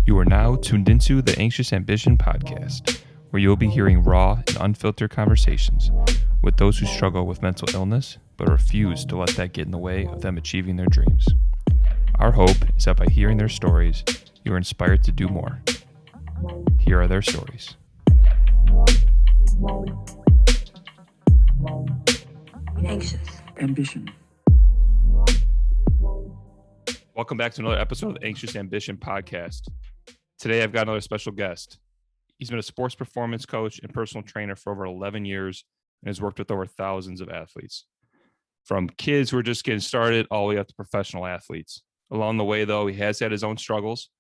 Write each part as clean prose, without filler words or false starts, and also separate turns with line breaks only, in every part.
You are now tuned into the Anxious Ambition podcast, where you'll be hearing raw and unfiltered conversations with those who struggle with mental illness but refuse to let that get in the way of them achieving their dreams. Our hope is that by hearing their stories, you are inspired to do more. Here are their stories.
Anxious Ambition.
Welcome back to another episode of the Anxious Ambition podcast. Today, I've got another special guest. He's been a sports performance coach and personal trainer for over 11 years and has worked with over thousands of athletes. From kids who are just getting started all the way up to professional athletes. Along the way, though, he has had his own struggles,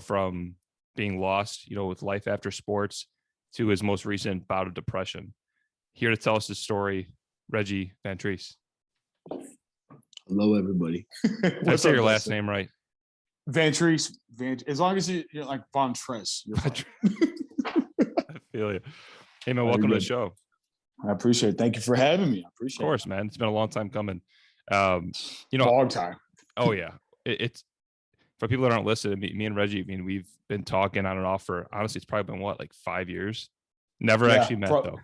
from being lost, with life after sports to his most recent bout of depression. Here to tell us his story, Reggie Vantrease.
Hello, everybody.
Did I say your last name right?
Vantrease. As long as you're like Vantrease, you're fine.
I feel you. Hey, man, welcome to the show.
I appreciate it. Thank you for having me. I appreciate it.
Of course, man. It's been a long time coming.
Long time.
Oh, yeah. It's for people that aren't listening, me and Reggie, we've been talking on and off for, honestly, it's probably been 5 years? Never actually met, though.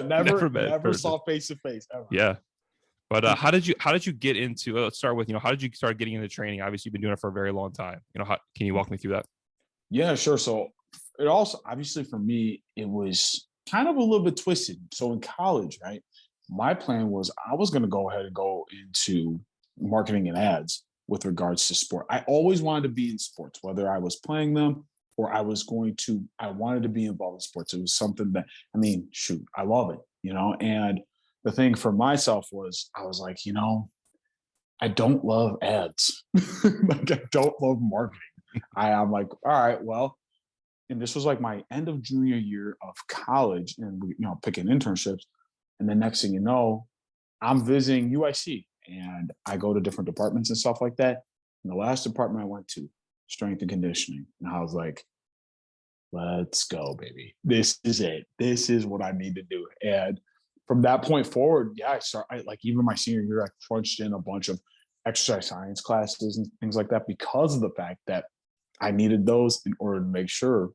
never saw face to face ever.
Yeah. But how did you get into, let's start with, how did you start getting into training? Obviously, you've been doing it for a very long time. Can you walk me through that?
Yeah, sure. So it also, obviously for me, it was kind of a little bit twisted. So in college, right, my plan was I was going to go ahead and go into marketing and ads with regards to sport. I always wanted to be in sports, whether I was playing them or I wanted to be involved in sports. It was something that, I love it, and the thing for myself was I was like, I don't love ads. I don't love marketing. I'm like, all right, well, and this was like my end of junior year of college and picking internships. And the next thing you know, I'm visiting UIC and I go to different departments and stuff like that. And the last department I went to, strength and conditioning. And I was like, let's go, baby. This is it. This is what I need to do. And from that point forward, yeah, even my senior year, I crunched in a bunch of exercise science classes and things like that because of the fact that I needed those in order to make sure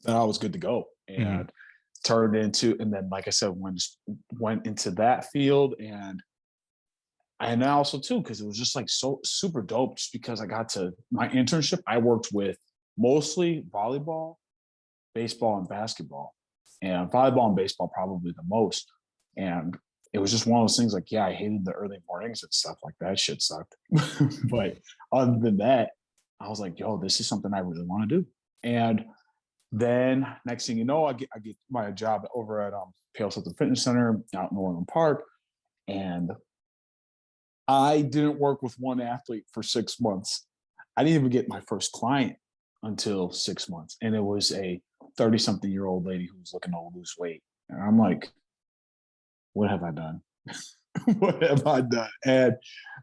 that I was good to go. And and then, like I said, went into that field. And also too, because it was just so super dope, just because I got to my internship, I worked with mostly volleyball, baseball, and basketball. And volleyball and baseball probably the most. And it was just one of those things I hated the early mornings and stuff like that. Shit sucked. But other than that, I was like, yo, this is something I really want to do. And then next thing you know, I get my job over at Pale Something Fitness Center out in Orland Park. And I didn't work with one athlete for 6 months. I didn't even get my first client until 6 months. And it was a 30-something-year-old lady who was looking to lose weight. And I'm like, what have I done? What have I done? And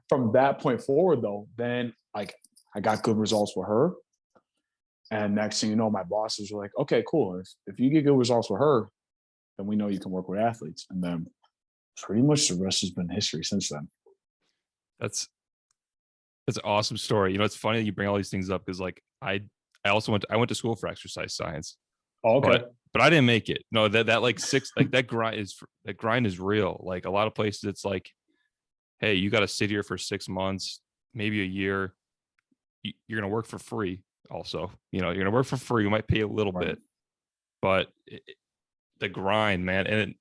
from that point forward, though, then I got good results with her. And next thing you know, my bosses were like, okay, cool. If you get good results with her, then we know you can work with athletes. And then pretty much the rest has been history since then.
That's an awesome story. It's funny that you bring all these things up because I went to school for exercise science.
Oh, okay.
But I didn't make it. No, that grind is real. Like a lot of places, it's like, hey, you got to sit here for 6 months, maybe a year. You're going to work for free. Also, you're going to work for free. You might pay a little bit, but the grind, man. And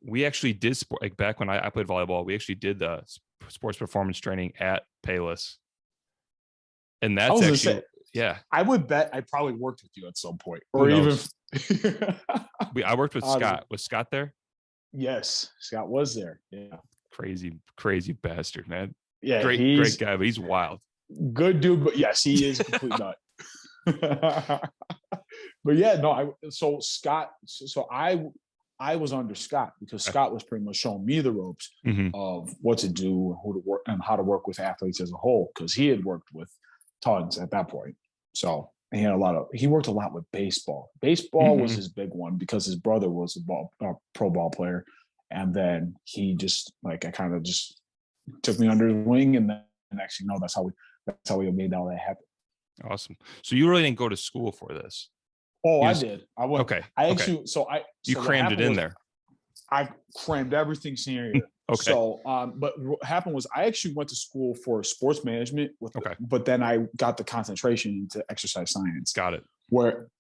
we actually did sport, back when I played volleyball, we actually did the sports performance training at Payless. And that's actually, yeah.
I would bet I probably worked with you at some point.
Or even I worked with Scott. Was Scott there?
Yes, Scott was there. Yeah.
Crazy bastard, man.
Yeah.
Great guy, but he's wild.
Good dude, but yes, he is a complete nut. But yeah, no, I was under Scott because Scott was pretty much showing me the ropes of what to do, who to work, and how to work with athletes as a whole, because he had worked with tons at that point. So he worked a lot with baseball. Baseball was his big one because his brother was a pro ball player. And then he just I kind of just took me under his wing. And then next, that's how we made all that happen.
Awesome. So you really didn't go to school for this.
Oh,
You
I
just,
did. I went.
okay.
I
Okay.
actually.
You
So what
crammed it
happened
in
was
there.
I crammed everything senior year.
Okay.
So, but what happened was I actually went to school for sports management
Okay.
but then I got the concentration into exercise science.
Got it.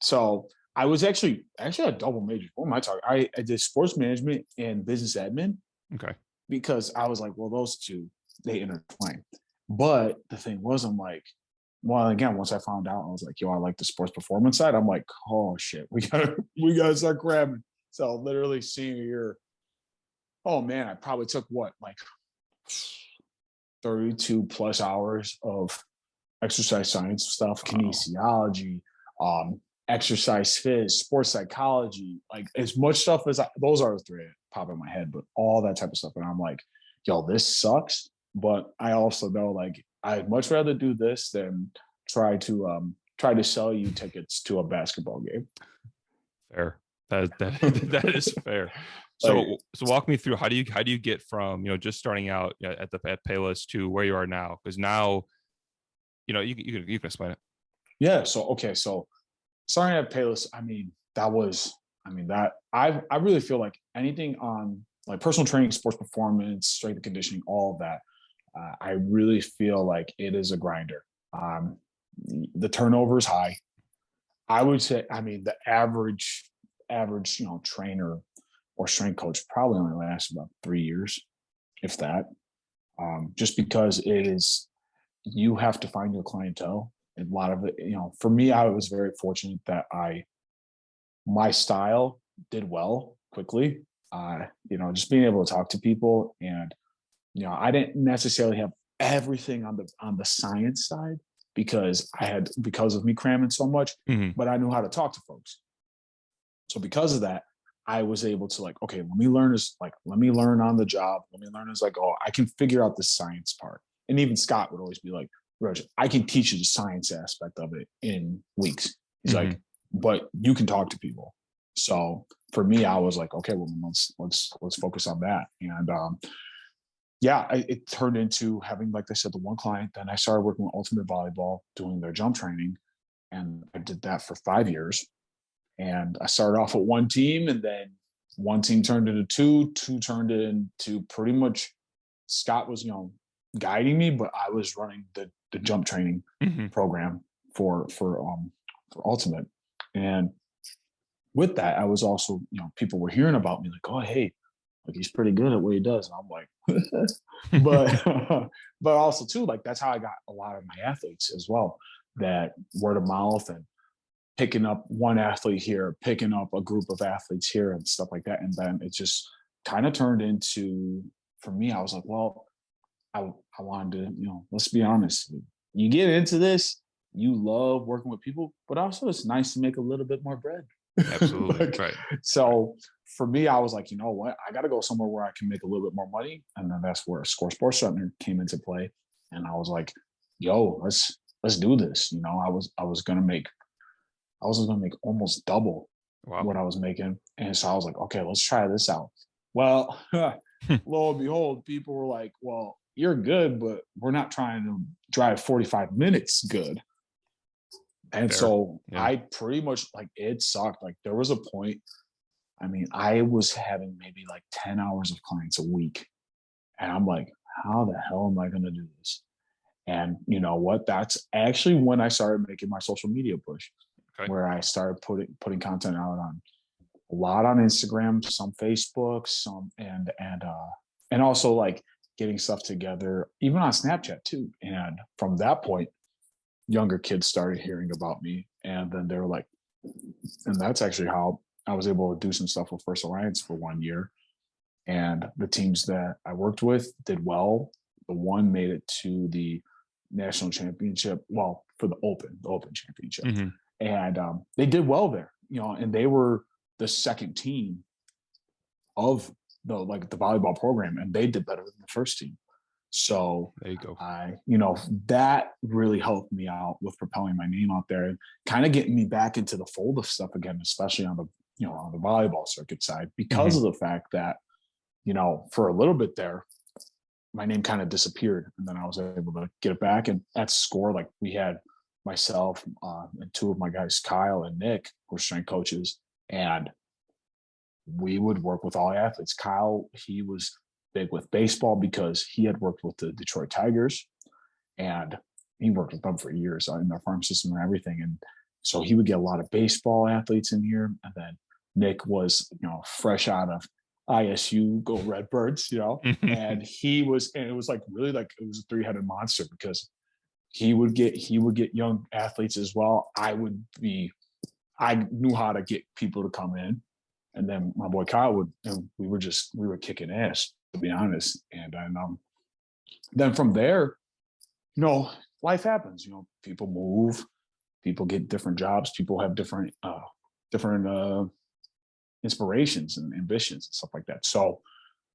So I was actually a double major. What am I talking? I did sports management and business admin
Okay.
because I was like, well, those two, they intertwine. But the thing was, I'm like, well, again, once I found out, I was like, yo, I like the sports performance side. I'm like, oh shit, we gotta start grabbing. So literally senior year, oh man, I probably took what, like 32 plus hours of exercise science stuff,
Wow.
kinesiology, exercise phys, sports psychology, like as much stuff as those are the three that pop in my head, but all that type of stuff. And I'm like, yo, this sucks. But I also know like I'd much rather do this than try to sell you tickets to a basketball game.
Fair. That is fair. So walk me through how do you get from just starting out at Payless to where you are now? Because now you can explain it.
Yeah. So starting at Payless, that I really feel like anything on like personal training, sports performance, strength and conditioning, all of that. I really feel like it is a grinder. The turnover is high. I would say, the average, trainer or strength coach probably only lasts about 3 years, if that. Just because you have to find your clientele. And a lot of it, for me, I was very fortunate that my style did well quickly. Just being able to talk to people, and I didn't necessarily have everything on the science side because of me cramming so much, but I knew how to talk to folks. So because of that, I was able to like, okay, let me learn on the job. Let me learn as I go. I can figure out the science part. And even Scott would always be like, Reggie, I can teach you the science aspect of it in weeks. He's like, but you can talk to people. So for me, I was like, okay, well, let's focus on that. And it turned into having, like I said, the one client. Then I started working with Ultimate Volleyball, doing their jump training. And I did that for 5 years. And I started off with one team, and then one team turned into two turned into pretty much Scott was, guiding me, but I was running the jump training program for Ultimate. And with that, I was also, people were hearing about me like, oh, hey, like he's pretty good at what he does. And I'm like, but also too, like that's how I got a lot of my athletes as well, that word of mouth and picking up one athlete here, picking up a group of athletes here and stuff like that. And then it just kind of turned into, for me, I was like, well, I wanted to, let's be honest. You get into this, you love working with people, but also it's nice to make a little bit more bread.
Absolutely. Right.
So for me, I was like, you know what? I got to go somewhere where I can make a little bit more money. And then that's where Score Sports Center came into play. And I was like, yo, let's do this. I was going to make almost double what I was making. And so I was like, okay, let's try this out. Well, lo and behold, people were like, well, you're good, but we're not trying to drive 45 minutes good. And so I pretty much like, it sucked. Like there was a point, I was having maybe like 10 hours of clients a week. And I'm like, how the hell am I going to do this? And you know what? That's actually when I started making my social media push, where I started putting content out on a lot on Instagram, some Facebook, some and also like getting stuff together, even on Snapchat too. And from that point, younger kids started hearing about me, and then they were like, and that's actually how I was able to do some stuff with First Alliance for 1 year. And the teams that I worked with did well. The one made it to the national championship, well, for the Open championship. And they did well there, and they were the second team of the volleyball program, and they did better than the first team. So
there you go.
That really helped me out with propelling my name out there and kind of getting me back into the fold of stuff again, especially on the volleyball circuit side, because of the fact that, for a little bit there, my name kind of disappeared, and then I was able to get it back. And at Score, like we had myself, and two of my guys, Kyle and Nick, were strength coaches, and we would work with all athletes. Kyle, he was big with baseball because he had worked with the Detroit Tigers, and he worked with them for years in their farm system and everything. And so he would get a lot of baseball athletes in here. And then Nick was, fresh out of ISU, go Redbirds, and he was, and it was like really like it was a three-headed monster because he would get young athletes as well. I knew how to get people to come in. And then my boy Kyle would, and we were kicking ass, to be honest. And then from there, life happens. People move, people get different jobs, people have different inspirations and ambitions and stuff like that. So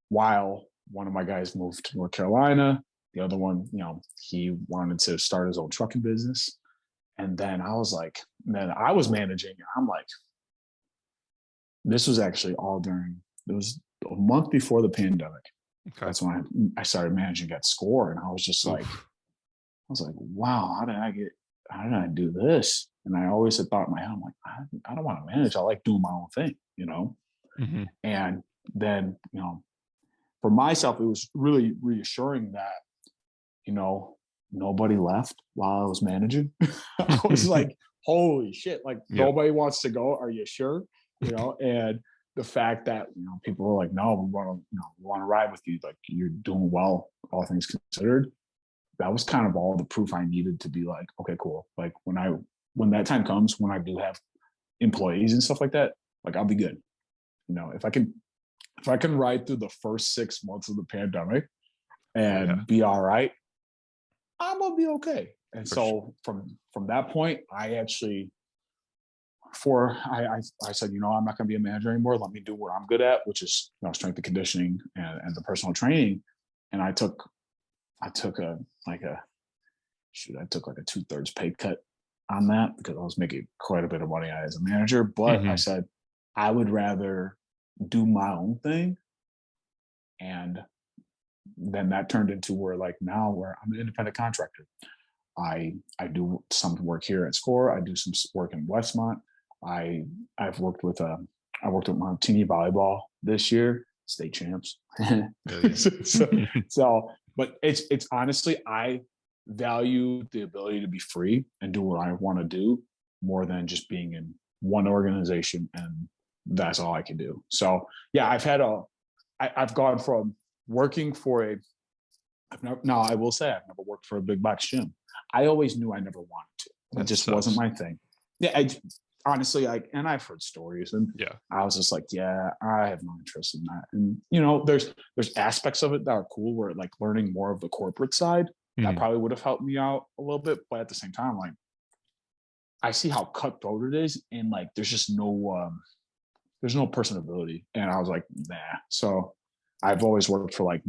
while one of my guys moved to North Carolina, the other one, he wanted to start his own trucking business. And then I was like, man, I was managing. I'm like, this was actually it was a month before the pandemic. Okay. That's when I started managing at Score. And I was just like, wow, how did I do this? And I always had thought in my head, I'm like, I don't want to manage. I like doing my own thing, Mm-hmm. And then, for myself, it was really reassuring that, nobody left while I was managing. I was like, holy shit, like nobody wants to go. Are you sure? And the fact that, people were like, no, we want to ride with you. Like, you're doing well, all things considered. That was kind of all the proof I needed to be like, okay, cool. Like when that time comes, when I do have employees and stuff like that, like I'll be good. If I can ride through the first 6 months of the pandemic and be all right, I'm gonna be okay. And so from that point, I actually I said, I'm not gonna be a manager anymore. Let me do what I'm good at, which is strength and conditioning and the personal training. And I took like a 2/3 pay cut on that because I was making quite a bit of money as a manager. But I said, I would rather do my own thing. And then that turned into where I'm an independent contractor. I do some work here at Score. I do some work in Westmont. I've worked with I worked with Montini volleyball this year, state champs. But it's honestly, I value the ability to be free and do what I want to do more than just being in one organization and that's all I can do. So yeah, I've gone from working for I will say I've never worked for a big box gym. I always knew I never wanted to. It just wasn't my thing. Yeah, honestly, and I've heard stories, and I was just like, yeah, I have no interest in that. And there's aspects of it that are cool, where like learning more of the corporate side that probably would have helped me out a little bit. But at the same time, like I see how cutthroat it is, and like there's just no personability. And I was like, nah. So I've always worked for I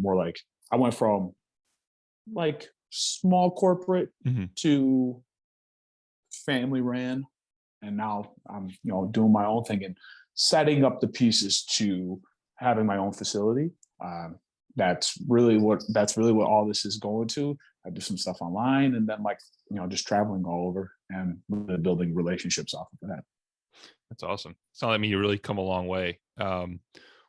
went from like small corporate to family ran. And now I'm, doing my own thing and setting up the pieces to having my own facility. That's really what all this is going to. I do some stuff online, and then just traveling all over and really building relationships off of that.
That's awesome. So I mean, you really come a long way.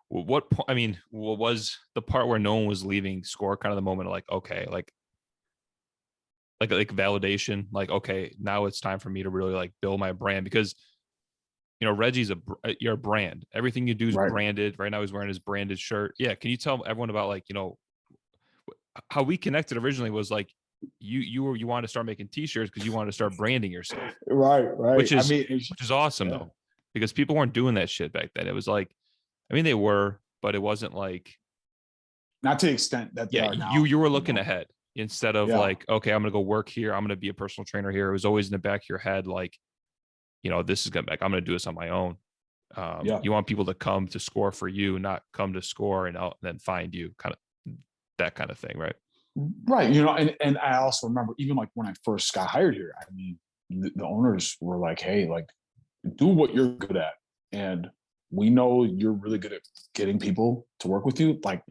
What was the part where no one was leaving Score? Kind of the moment of like, okay, like validation, like, okay, now it's time for me to really like build my brand, because Reggie's you're a brand. Everything you do is branded. Right now he's wearing his branded shirt. Yeah. Can you tell everyone about how we connected originally? Was like you wanted to start making t-shirts because you wanted to start branding yourself.
Right.
Which is awesome though, because people weren't doing that shit back then. It was like, they were, but it wasn't like,
not to the extent that they are now.
You were looking ahead. Instead of like, okay, I'm going to go work here, I'm going to be a personal trainer here. It was always in the back of your head, like, this is going back. I'm going to do this on my own. You want people to come to Score for you, not come to Score and then find you, kind of that kind of thing. Right.
Right. And I also remember even like when I first got hired here, the owners were like, hey, like do what you're good at. And we know you're really good at getting people to work with you. Like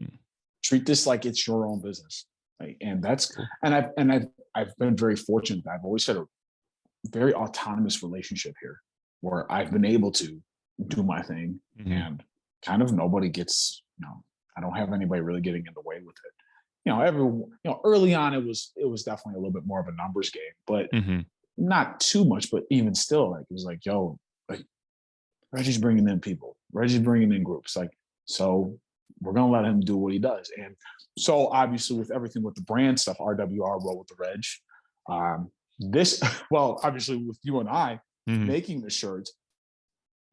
treat this like it's your own business. Right? And that's cool. And I've been very fortunate. I've always had a very autonomous relationship here where I've been able to do my thing and kind of nobody gets, I don't have anybody really getting in the way with it. Early on it was definitely a little bit more of a numbers game, but not too much, but even still, like, it was like, yo, like, Reggie's bringing in people, Reggie's bringing in groups, like, so we're going to let him do what he does. And so obviously with everything with the brand stuff, RWR, Roll with the Reg, obviously with you and I making the shirts,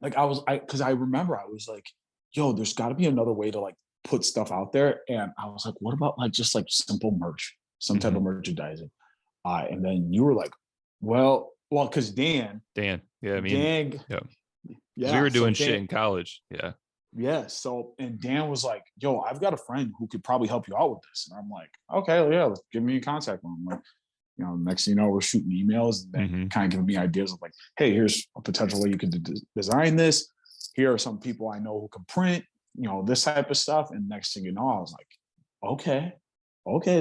like because I remember I was like, yo, there's got to be another way to like put stuff out there. And I was like, what about like just like simple merch, some type of merchandising? And then you were like, well, because Dan,
yeah, I mean,
Dan,
we were doing shit in college,
yeah. So, and Dan was like, yo, I've got a friend who could probably help you out with this. And I'm like, okay, yeah, give me a contact with him. Like, next thing you know, we're shooting emails and then kind of giving me ideas of like, hey, here's a potential way you could design this. Here are some people I know who can print, this type of stuff. And next thing you know, I was like, okay,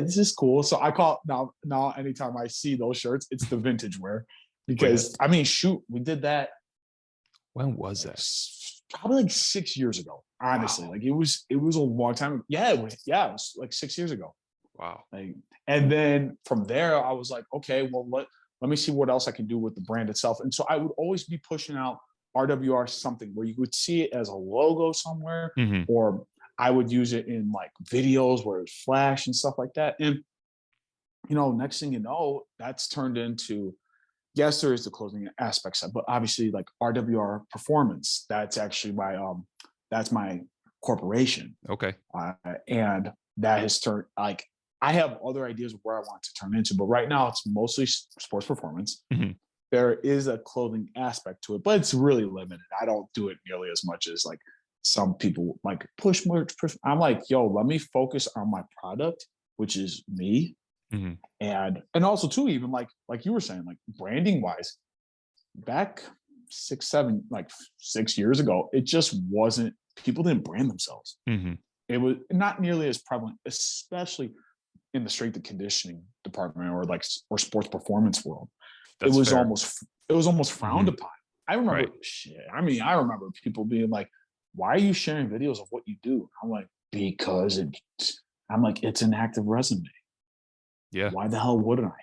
this is cool. So I call now anytime I see those shirts, it's the vintage wear because I mean, shoot, we did that.
When was that?
Probably like 6 years ago, honestly. Wow. Like it was a long time ago. Yeah, it was like 6 years ago.
Wow.
Like, and then from there, I was like, okay, well, let me see what else I can do with the brand itself. And so I would always be pushing out RWR something where you would see it as a logo somewhere, or I would use it in like videos where it's flash and stuff like that. And, next thing you know, that's turned into, yes, there is the clothing aspects, but obviously like RWR Performance, that's actually that's my corporation.
Okay.
And that has turned, like, I have other ideas of where I want to turn into, but right now it's mostly sports performance. There is a clothing aspect to it, but it's really limited. I don't do it nearly as much as like some people like push merch. I'm like, yo, let me focus on my product, which is me. And also too, even like you were saying, like branding wise, back 6 years ago, it just wasn't, people didn't brand themselves. It was not nearly as prevalent, especially in the strength and conditioning department or sports performance world. That's fair. It was almost frowned upon. I remember I remember people being like, why are you sharing videos of what you do? I'm like, because it's an active resume. Yeah. Why the hell wouldn't I?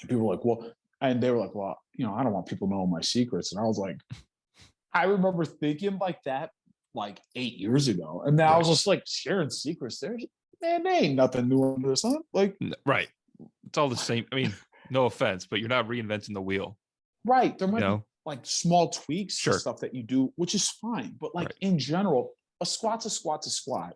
And people were like, well, and they were like, well, I don't want people knowing my secrets. And I was like, I remember thinking like that like 8 years ago. And now I was just like sharing secrets. There ain't nothing new under the sun. Like,
right. It's all the same. I mean, no offense, but you're not reinventing the wheel.
Right. There might be like small tweaks to stuff that you do, which is fine. But like in general, a squat's a squat.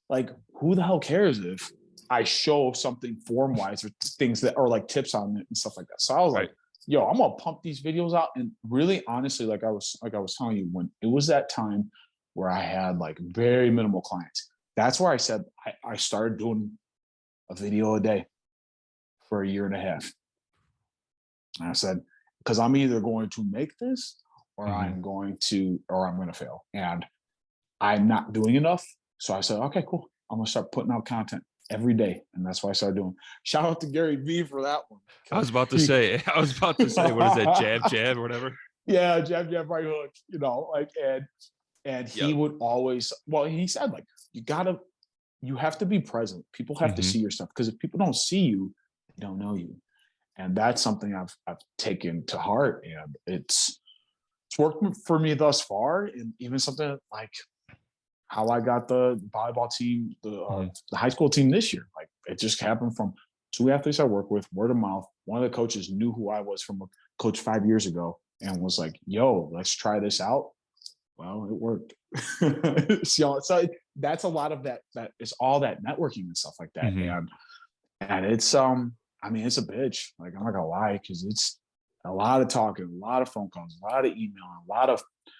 Like, who the hell cares if I show something form-wise or things that are like tips on it and stuff like that. So I was like, yo, I'm gonna pump these videos out. And really honestly, like I was telling you, when it was that time where I had like very minimal clients, that's where I said I started doing a video a day for a year and a half. And I said, because I'm either going to make this or I'm going to fail. And I'm not doing enough. So I said, okay, cool. I'm gonna start putting out content every day. And that's what I started doing. Shout out to Gary V for that one.
I was about to say, what is that? Jab, or whatever?
Yeah, jab, right hook, and he would always, he said, like, you have to be present. People have to see your stuff, because if people don't see you, they don't know you. And that's something I've taken to heart, and it's worked for me thus far. And even something like how I got the volleyball team, the high school team this year. Like, it just happened from 2 athletes I work with, word of mouth. One of the coaches knew who I was from a coach 5 years ago and was like, yo, let's try this out. Well, it worked. So that's a lot of that is all that networking and stuff like that. And it's it's a bitch. Like, I'm not gonna lie, because it's a lot of talking, a lot of phone calls, a lot of email,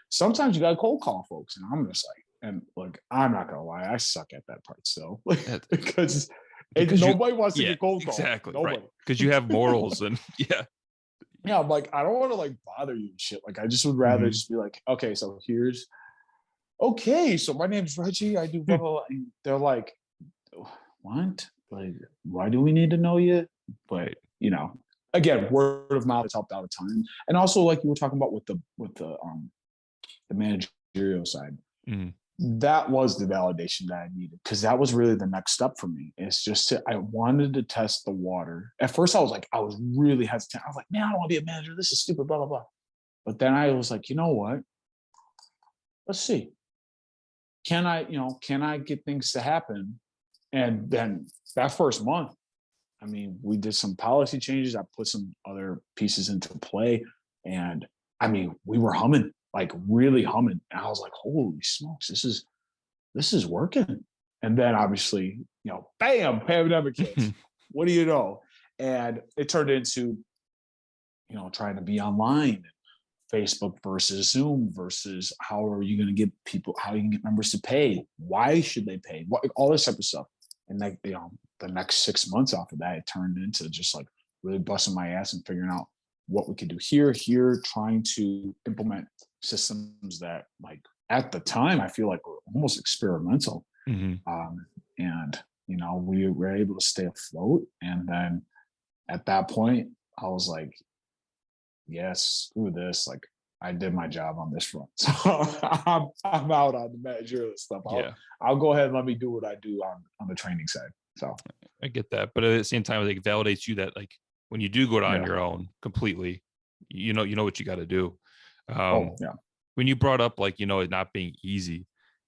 sometimes you gotta cold call folks. And I'm just like, and look, I'm not gonna lie, I suck at that part still. because nobody wants to get cold called. Exactly.
Right. Because you have morals and
Yeah, I'm like, I don't want to like bother you and shit. Like, I just would rather just be like, okay, so my name's Reggie. I do blah, blah, blah. And they're like, what? Like, why do we need to know you? But, again, word of mouth has helped out a ton. And also, like you were talking about with the managerial side,
Mhm.
that was the validation that I needed, because that was really the next step for me. It's just I wanted to test the water. At first, I was really hesitant. I was like, man, I don't want to be a manager. This is stupid, blah, blah, blah. But then I was like, you know what? Let's see. Can I get things to happen? And then that first month, I mean, we did some policy changes. I put some other pieces into play. And I mean, we were humming, like really humming. And I was like, holy smokes, this is working. And then obviously, bam, pandemic hits. What do you know? And it turned into, trying to be online, Facebook versus Zoom versus how are you going to get people, how you can get members to pay? Why should they pay? All this type of stuff. And like, the next 6 months off of that, it turned into just like really busting my ass and figuring out what we could do here, trying to implement systems that, like, at the time, I feel like were almost experimental.
Mhm.
And, we were able to stay afloat. And then at that point, I was like, yes, screw this. Like, I did my job on this front. So I'm out on the managerial stuff.
Yeah,
I'll go ahead and let me do what I do on the training side. So
I get that. But at the same time, it validates you that, like, when you do go on
yeah.
your own completely, you know what you got to do.
Oh yeah.
When you brought up, like, it not being easy,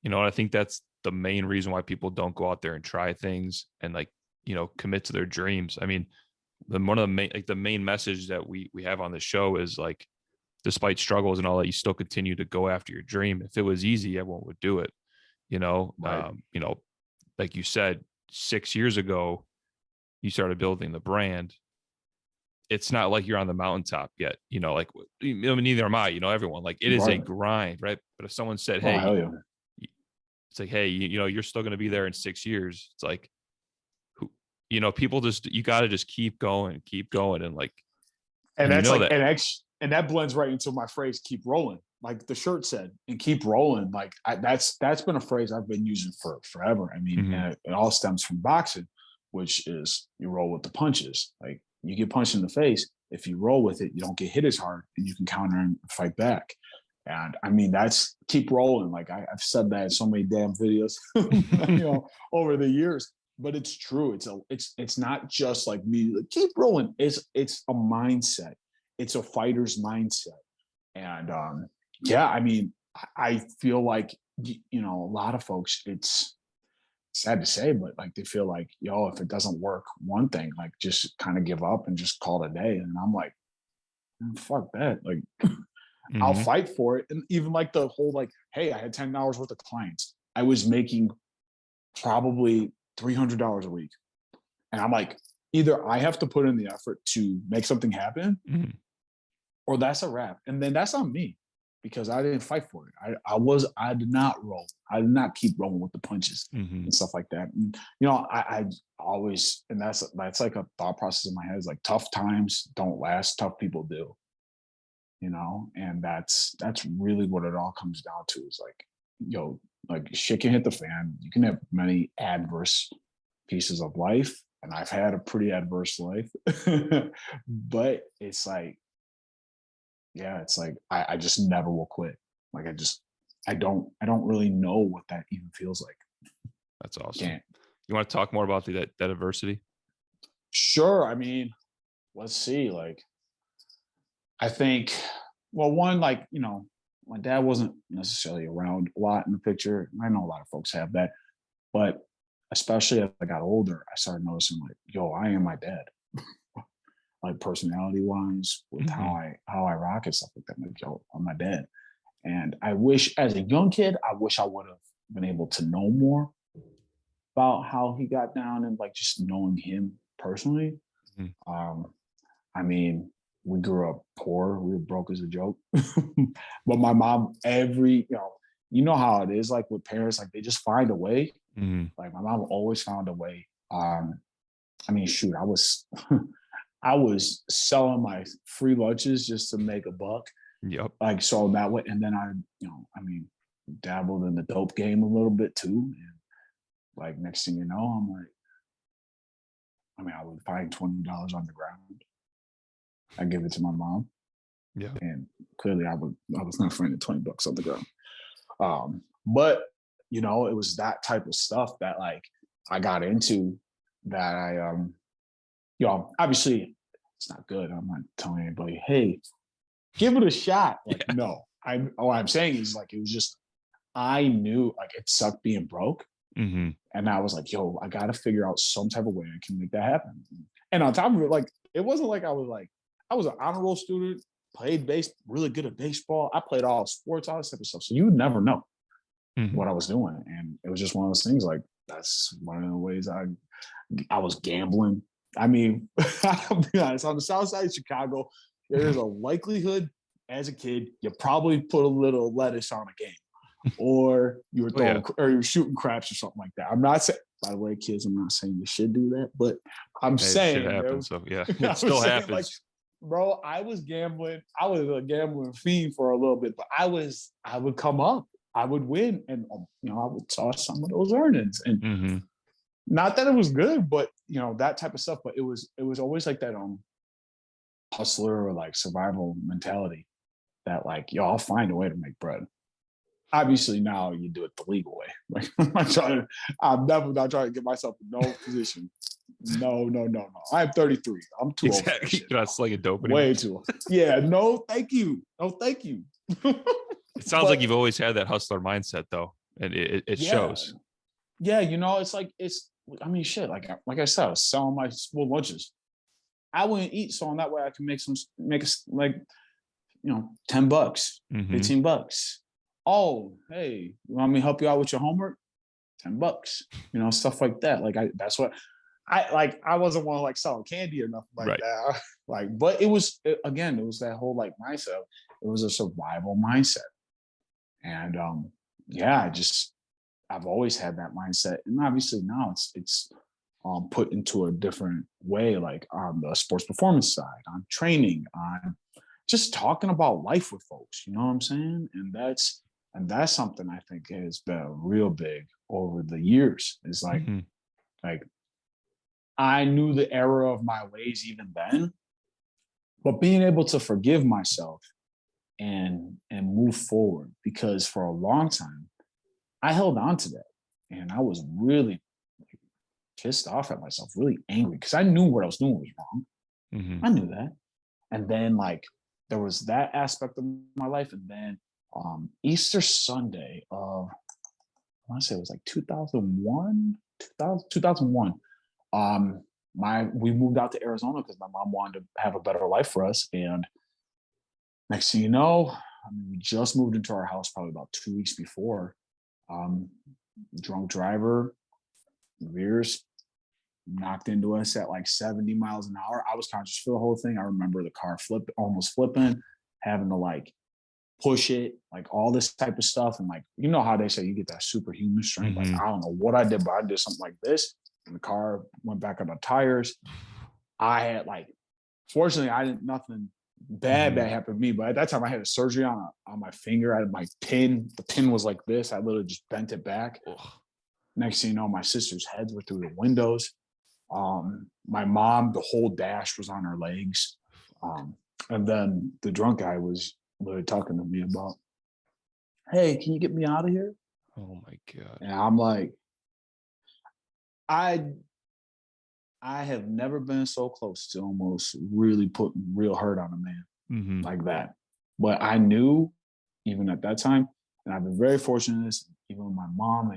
I think that's the main reason why people don't go out there and try things and, like, commit to their dreams. I mean, one of the main message that we have on the show is, like, despite struggles and all that, you still continue to go after your dream. If it was easy, everyone would do it.
Right.
Like you said, 6 years ago, you started building the brand. It's not like you're on the mountaintop yet, like, I mean, neither am I, everyone, like, it is a
Right.
grind, right? But if someone said,
Oh,
hey,
hell yeah.
it's like, hey, you're still going to be there in 6 years. It's like, who, people just, you got to just keep going, and, like,
And
and
that's like,
that.
and that blends right into my phrase, keep rolling. Like the shirt said, and keep rolling. Like that's been a phrase I've been using for forever. I mean,
Mhm.
and it all stems from boxing, which is you roll with the punches. Like you get punched in the face. If you roll with it, you don't get hit as hard and you can counter and fight back. And I mean, that's keep rolling. Like I've said that in so many damn videos, over the years. But it's true. It's not just like me. Like, keep rolling. It's a mindset. It's a fighter's mindset. And yeah, I mean, I feel like a lot of folks. It's sad to say, but like they feel like, if it doesn't work, one thing, like just kind of give up and just call it a day. And I'm like, fuck that. Like I'll
Mhm.
fight for it. And even like the whole like, hey, I had $10 worth of clients. I was making probably $300 a week. And I'm like, either I have to put in the effort to make something happen,
Mhm.
or that's a wrap. And then that's on me because I didn't fight for it. I did not roll. I did not keep rolling with the punches
Mhm.
and stuff like that. And, I always, and that's like a thought process in my head is like tough times don't last, tough people do, and that's really what it all comes down to is like, like shit can hit the fan. You can have many adverse pieces of life. And I've had a pretty adverse life, but it's like, yeah, it's like I just never will quit. Like I don't really know what that even feels like.
That's awesome.
Can't.
You want to talk more about that adversity?
Sure. I mean, let's see. Like, I think, well, one, like, my dad wasn't necessarily around a lot in the picture. I know a lot of folks have that, but especially as I got older, I started noticing like, I am my dad. Like personality wise, with
Mhm.
how I rock and stuff like that. Like, I'm my dad. And I wish as a young kid, I wish I would have been able to know more about how he got down and like just knowing him personally.
Mhm.
I mean, we grew up poor. We were broke as a joke. But my mom, you know how it is like with parents, like they just find a way.
Mhm.
Like my mom always found a way. I mean, shoot, I was I was selling my free lunches just to make a buck.
Yep.
Like so that way, and then I mean, dabbled in the dope game a little bit too. And like next thing you know, I'm like, I mean, I would find $20 on the ground. I give it to my mom.
Yeah.
And clearly I was not finding $20 on the ground. But it was that type of stuff that like I got into that obviously it's not good. I'm not telling anybody, hey, give it a shot. Like, no, what I'm saying is like, it was just, I knew like it sucked being broke.
Mm-hmm.
And I was like, yo, I got to figure out some type of way I can make that happen. And on top of it, like, it wasn't like I was an honor roll student, played really good at baseball. I played all sports, all this type of stuff. So you never know what I was doing. And it was just one of those things, like, that's one of the ways I was gambling. I mean, I'll be honest, on the south side of Chicago, there is a likelihood as a kid, you probably put a little lettuce on a game. Or you were throwing, or you were shooting craps or something like that. I'm not saying, by the way, kids, I'm not saying you should do that, but I'm saying
shit happens. So yeah, it still happens.
Like, bro, I was gambling. I was a gambling fiend for a little bit, but I would come up, I would win, and I would toss some of those earnings. And not that it was good, but that type of stuff. But it was always like that hustler or like survival mentality that like, yo, I'll find a way to make bread. Obviously, now you do it the legal way. Like, I'm definitely not trying to get myself in no position. No. I'm 33. I'm too old.
Exactly. You're not slinging dope anymore.
Way too old. Yeah, no, thank you. No, thank you.
It sounds like you've always had that hustler mindset, though, and it shows.
Yeah, I mean, shit. Like I said, I was selling my school lunches. I wouldn't eat, so on that way I can make $10, $15. Oh, hey, you want me to help you out with your homework? $10, stuff like that. Like that's what I wasn't one to like selling candy or nothing like that. Like, but it was that whole like mindset. It was a survival mindset. And I've always had that mindset. And obviously now it's put into a different way, like on the sports performance side, on training, on just talking about life with folks, you know what I'm saying? And that's something I think has been real big over the years. Is like, like I knew the error of my ways even then, but being able to forgive myself and move forward, because for a long time I held on to that, and I was really pissed off at myself, really angry, because I knew what I was doing was wrong. I knew that, and then like there was that aspect of my life, and then Easter Sunday of, I want to say it was like 2001. We moved out to Arizona because my mom wanted to have a better life for us. And next thing you know, we just moved into our house probably about 2 weeks before. Drunk driver veers, knocked into us at like 70 miles an hour. I was conscious for the whole thing. I remember the car almost flipping, having to like push it, like all this type of stuff. And like, you know how they say you get that superhuman strength. Like, I don't know what I did, but I did something like this, and the car went back on the tires. I had like, fortunately, nothing bad happened to me, but at that time I had a surgery on my finger. I had my pin. The pin was like this. I literally just bent it back. Next thing you know, my sister's heads were through the windows. My mom, the whole dash was on her legs. And then the drunk guy was literally talking to me about, hey, can you get me out of here?
Oh my God.
And I'm like, I have never been so close to almost really putting real hurt on a man like that. But I knew even at that time, and I've been very fortunate in this, even with my mom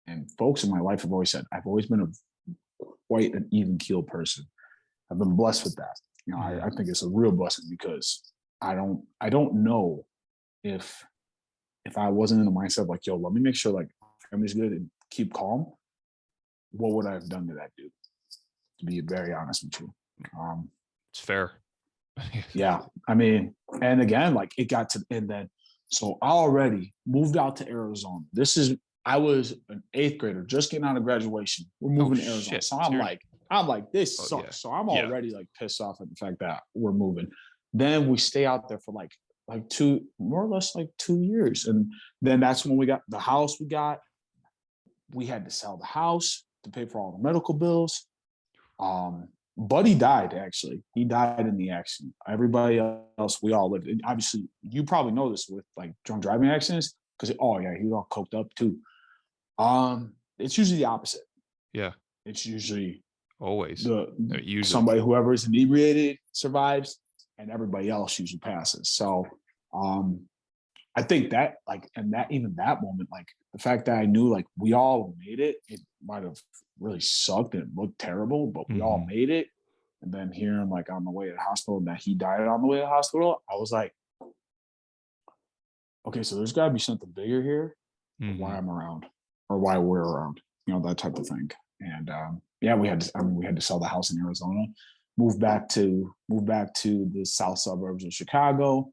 and folks in my life have always said, I've always been quite an even-keeled person. I've been blessed with that. I think it's a real blessing, because I don't know if I wasn't in the mindset of like, yo, let me make sure like family's good and keep calm, what would I have done to that dude? To be very honest with you.
It's fair.
Yeah. I mean, and again, like it got to, and then, so I already moved out to Arizona. I was an 8th grader, just getting out of graduation. We're moving to Arizona. So I'm like, this sucks. Yeah. So I'm already like pissed off at the fact that we're moving. Then we stay out there for like more or less 2 years. And then that's when we got the house we had to sell the house to pay for all the medical bills. Buddy died, actually. He died in the accident. Everybody else, we all lived. And obviously, you probably know this with like drunk driving accidents because, oh, yeah, he was all coked up too. It's usually the opposite.
Yeah.
It's usually
always usually
somebody, whoever is inebriated survives, and everybody else usually passes. So I think that, like, and that even that moment, like the fact that I knew like we all made it, it might have really sucked and looked terrible, but we all made it. And then hearing like on the way to the hospital that he died on the way to the hospital, I was like, okay, so there's got to be something bigger here. Why I'm around or why we're around, you know, that type of thing. And yeah, we had to sell the house in Arizona, move back to the south suburbs of Chicago.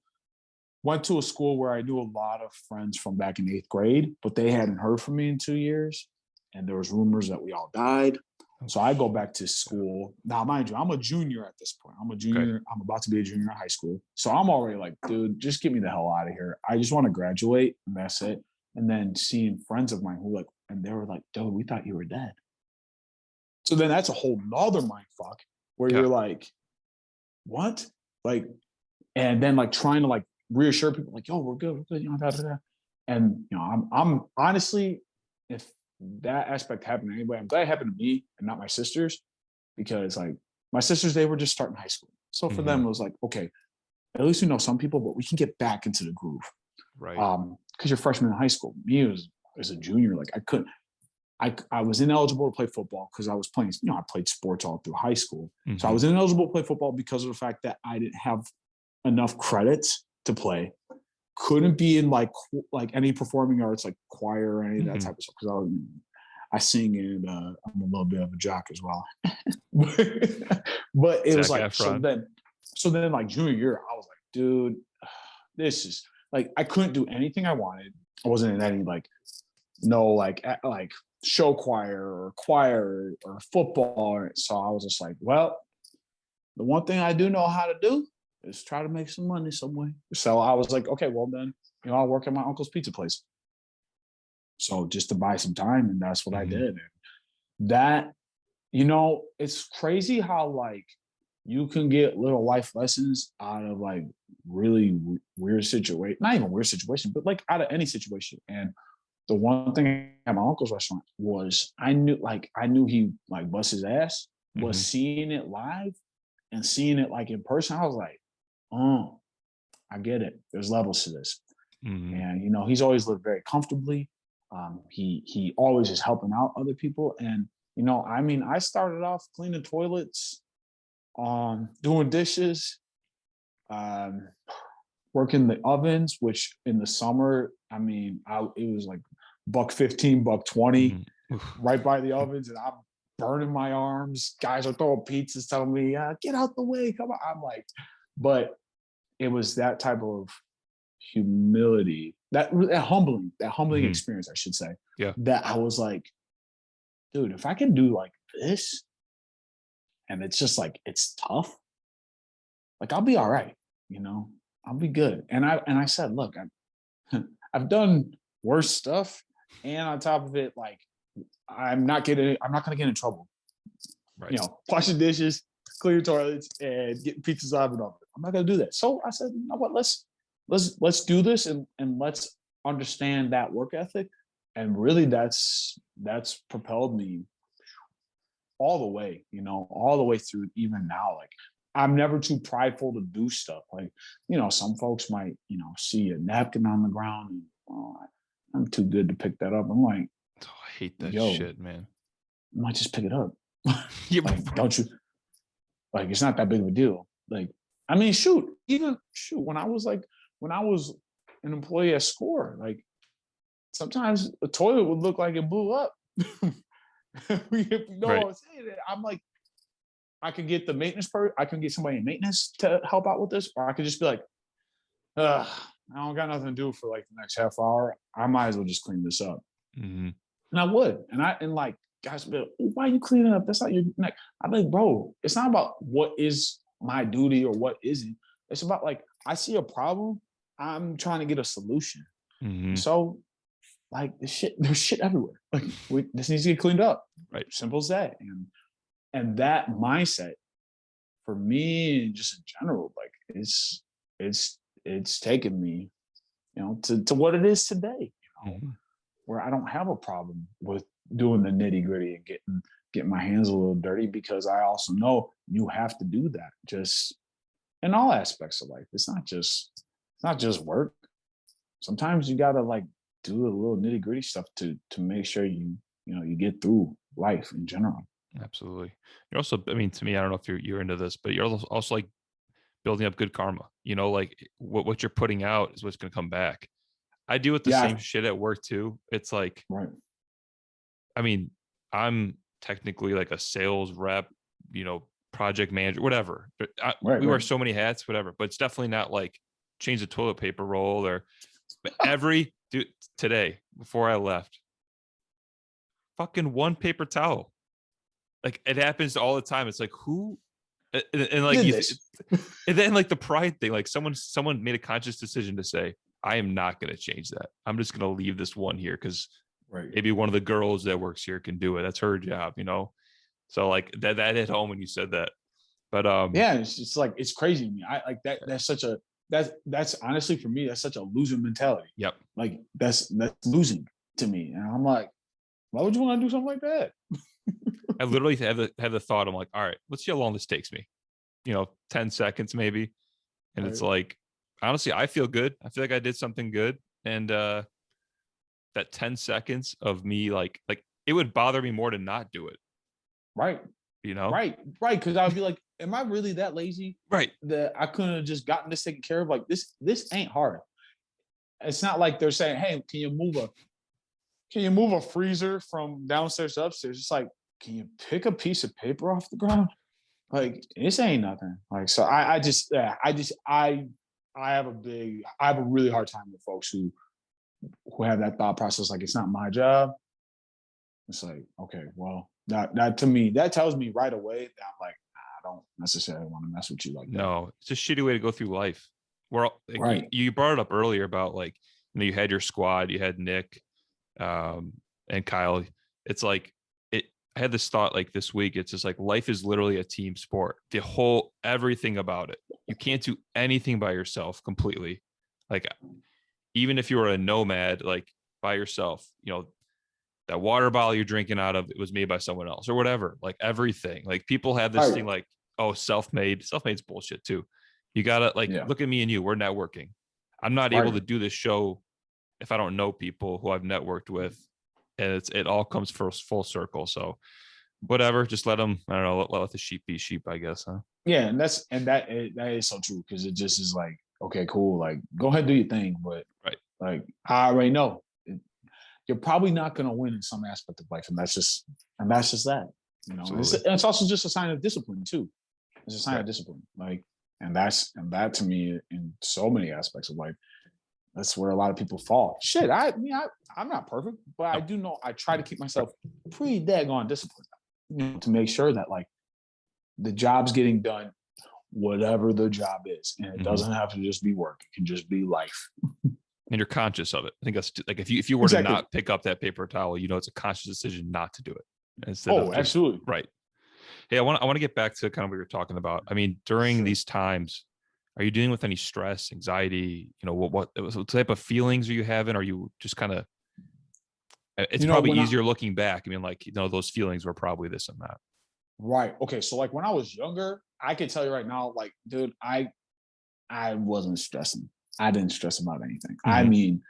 Went to a school where I knew a lot of friends from back in 8th grade, but they hadn't heard from me in 2 years. And there was rumors that we all died. So I go back to school. Now, mind you, I'm a junior at this point. I'm a junior. Okay. I'm about to be a junior in high school. So I'm already like, dude, just get me the hell out of here. I just want to graduate, and that's it. And then seeing friends of mine who like, and they were like, dude, we thought you were dead. So then that's a whole nother mind fuck where you're like, what? Like, and then like trying to like reassure people like, yo, we're good, you know, da. And you know, I'm honestly, if that aspect happened to anybody, I'm glad it happened to me and not my sisters, because like my sisters, they were just starting high school. So for them, it was like, okay, at least we know some people, but we can get back into the groove. Right. Because you're freshman in high school. Me as a junior, like I couldn't. I was ineligible to play football because I was playing, you know, I played sports all through high school. So I was ineligible to play football because of the fact that I didn't have enough credits to play. Couldn't be in like any performing arts, like choir or any of that type of stuff. Because I sing and I'm a little bit of a jock as well. But it was like, so then like junior year, I was like, dude, this is like, I couldn't do anything I wanted. I wasn't in any like show choir or football. So I was just like, well, the one thing I do know how to do is try to make some money some way. So I was like, okay, well then, you know, I'll work at my uncle's pizza place. So just to buy some time, and that's what I did. And that, you know, it's crazy how like you can get little life lessons out of like really weird situation, not even weird situation, but like out of any situation. And the one thing at my uncle's restaurant was I knew he like bust his ass, was seeing it live and seeing it like in person. I was like, oh, I get it. There's levels to this. And, you know, he's always lived very comfortably. He always is helping out other people. And, you know, I mean, I started off cleaning toilets, doing dishes, working the ovens, which in the summer, I mean, it was like $1.15, $1.20 right by the ovens. And I'm burning my arms. Guys are throwing pizzas, telling me, get out the way, come on. I'm like, but it was that type of humility, that humbling experience, I should say. Yeah. That I was like, dude, if I can do like this, and it's just like, it's tough, like I'll be all right, you know, I'll be good. And I said, look, I've done worse stuff. And on top of it, like, I'm not gonna get in trouble. Right. You know, washing dishes, clean toilets, and getting pizzas out of an oven. I'm not gonna do that. So I said, you know what, let's do this and let's understand that work ethic. And really that's propelled me all the way, you know, all the way through even now. Like I'm never too prideful to do stuff. Like, you know, some folks might, you know, see a napkin on the ground and I'm too good to pick that up. I'm like,
oh, I hate that shit, man.
I might just pick it up. Like, don't you? Like, it's not that big of a deal. Like, I mean, when I was an employee at Score, like sometimes a toilet would look like it blew up. What I'm saying? I'm like, I could get the maintenance I can get somebody in maintenance to help out with this, or I could just be like, I don't got nothing to do for like the next half hour. I might as well just clean this up. And I would. And like, guys would be like, why are you cleaning up? That's not your neck. I'm like, bro, it's not about what is my duty or what isn't. It's about like, I see a problem. I'm trying to get a solution. So like there's shit everywhere. Like this needs to get cleaned up. Right. Simple as that. And that mindset for me, just in general, like it's taken me, to what it is today, where I don't have a problem with doing the nitty gritty and getting my hands a little dirty, because I also know you have to do that just in all aspects of life. It's not just work. Sometimes you gotta like do a little nitty gritty stuff to make sure you get through life in general.
Absolutely. You're also, I mean, to me, I don't know if you're into this, but you're also like building up good karma. Like what you're putting out is what's going to come back. I deal with the
Yeah,
same shit at work too. It's like,
right,
I mean, I'm technically like a sales rep, project manager, whatever. But
right,
we wear
right.
so many hats, whatever. But it's definitely not like change the toilet paper roll or dude, today before I left, fucking one paper towel. Like it happens all the time. It's like who, and like
Did
you,
this?
and then like the pride thing. Like someone made a conscious decision to say, I am not going to change that. I'm just going to leave this one here because
Right.
maybe one of the girls that works here can do it. That's her job, So like that hit home when you said that. But
Yeah, it's just like it's crazy to me. I like that. That's honestly for me. That's such a loser mentality.
yep.
Like that's losing to me, and I'm like, why would you want to do something like that?
I literally have the thought. I'm like, all right, let's see how long this takes me. 10 seconds maybe. And it's
Right.
like, honestly, I feel good. I feel like I did something good. And that 10 seconds of me like it would bother me more to not do it,
Right.
you know?
Right. Right. Because I would be like, am I really that lazy
Right.
that I couldn't have just gotten this taken care of? Like this ain't hard. It's not like they're saying, hey, can you move a freezer from downstairs to upstairs? It's like, can you pick a piece of paper off the ground? Like this ain't nothing. Like so I have a really hard time with folks who have that thought process like it's not my job. It's like, okay, well, that to me, that tells me right away that I'm like, I don't necessarily want to mess with you like that.
No, it's a shitty way to go through life. We're all, like,
Right.
you brought it up earlier about like, you had your squad, you had Nick, and Kyle. It's like I had this thought like this week. It's just like life is literally a team sport. Everything about it. You can't do anything by yourself completely. Like even if you were a nomad, like by yourself, that water bottle you're drinking out of, it was made by someone else or whatever. Like everything. Like people have this
Right.
thing like, oh, self-made. Self-made's bullshit too. You gotta like
Yeah.
look at me and you. We're networking. I'm not able to do this show if I don't know people who I've networked with, and it all comes full circle. So whatever, just let them. I don't know. Let the sheep be sheep, I guess. Huh?
Yeah, that is so true because it just is like, okay, cool. Like, go ahead, do your thing, but
Right.
like I already know you're probably not going to win in some aspect of life, and that's just that. It's also just a sign of discipline too. It's a sign of discipline, like, and that to me in so many aspects of life. That's where a lot of people fall. Shit, I'm not perfect, but I do know I try to keep myself pretty daggone disciplined, to make sure that like the job's getting done, whatever the job is, and it doesn't have to just be work. It can just be life.
And you're conscious of it. I think that's like if you were to not pick up that paper towel, it's a conscious decision not to do it.
Absolutely.
Right. Hey, I want to get back to kind of what you're talking about. I mean, during these times, are you dealing with any stress, anxiety? What type of feelings are you having? Are you just kind of? It's probably easier looking back. I mean, like those feelings were probably this and that.
Right. Okay. So like when I was younger, I can tell you right now, like, dude, I wasn't stressing. I didn't stress about anything.
Mm-hmm.
I mean,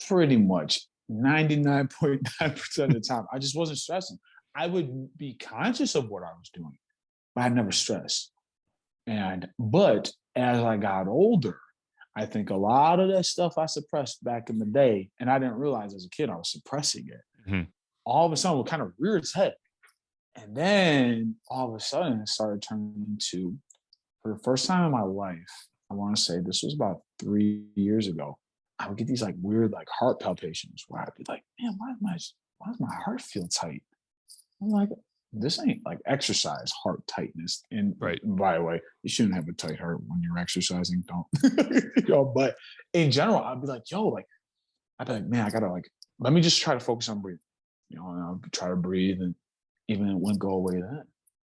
pretty much 99.9% of the time, I just wasn't stressing. I would be conscious of what I was doing, but I never stressed. But as I got older, I think a lot of that stuff I suppressed back in the day, and I didn't realize as a kid I was suppressing it.
Mm-hmm.
All of a sudden, it kind of reared its head. And then all of a sudden, it started turning into, for the first time in my life, I want to say this was about 3 years ago, I would get these like weird like heart palpitations where I'd be like, man, why does my heart feel tight? I'm like, this ain't like exercise heart tightness. And
right.
By the way, you shouldn't have a tight heart when you're exercising. Don't. But in general, I'd be like, man, I gotta like, let me just try to focus on breathing. And I'll try to breathe, and even it wouldn't go away then.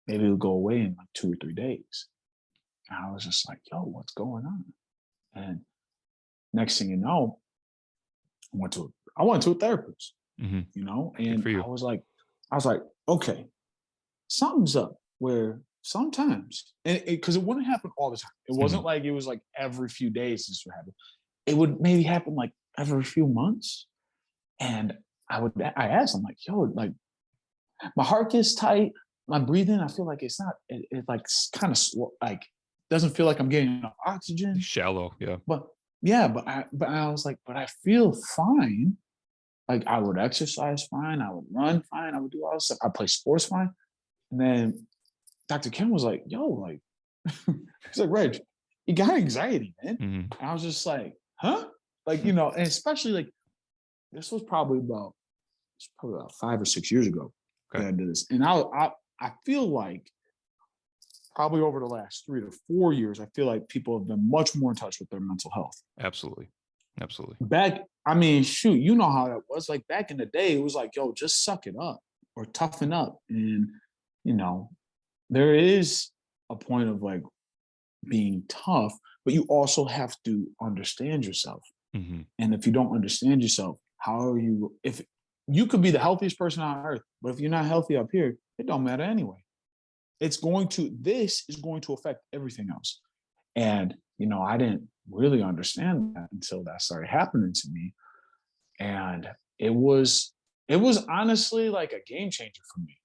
maybe it'll go away in like 2 or 3 days. And I was just like, yo, what's going on? And next thing you know, I went to a therapist,
Mm-hmm.
you know,
Good
and
for you.
I was like, okay, something's up where sometimes, and because it wouldn't happen all the time. It wasn't like it was like every few days this would happen. It would maybe happen like every few months. And I asked him, like, yo, like my heart gets tight, my breathing, I feel like it's not, it like kind of slow, like doesn't feel like I'm getting enough oxygen.
Shallow. Yeah.
But yeah, but I was like, but I feel fine. Like I would exercise fine, I would run fine, I would do all this stuff. I play sports fine. And then Dr. Kim was like, yo, like, he's like, Reg, you got anxiety, man.
Mm-hmm.
And I was just like, huh? Like, you know, and especially like this was probably about 5 or 6 years ago that I did this. And I feel like probably over the last 3 to 4 years, I feel like people have been much more in touch with their mental health.
Absolutely. Absolutely.
Back, I mean, shoot, you know how that was. Like back in the day, it was like, yo, just suck it up or toughen up. And, you know, there is a point of like being tough, but you also have to understand yourself.
Mm-hmm.
And if you don't understand yourself, how are you, if you could be the healthiest person on earth, but if you're not healthy up here, it don't matter anyway. This is going to affect everything else. And, you know, I didn't really understand that until that started happening to me. And it was honestly like a game changer for me.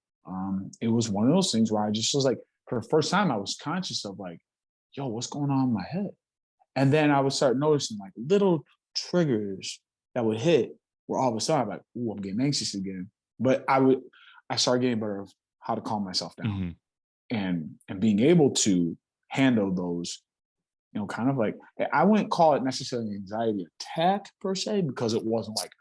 It was one of those things where I just was like, for the first time, I was conscious of like, yo, what's going on in my head? And then I would start noticing like little triggers that would hit where all of a sudden I'm like, ooh, I'm getting anxious again. But I started getting better of how to calm myself down and being able to handle those, you know, kind of like, I wouldn't call it necessarily an anxiety attack per se, because it wasn't like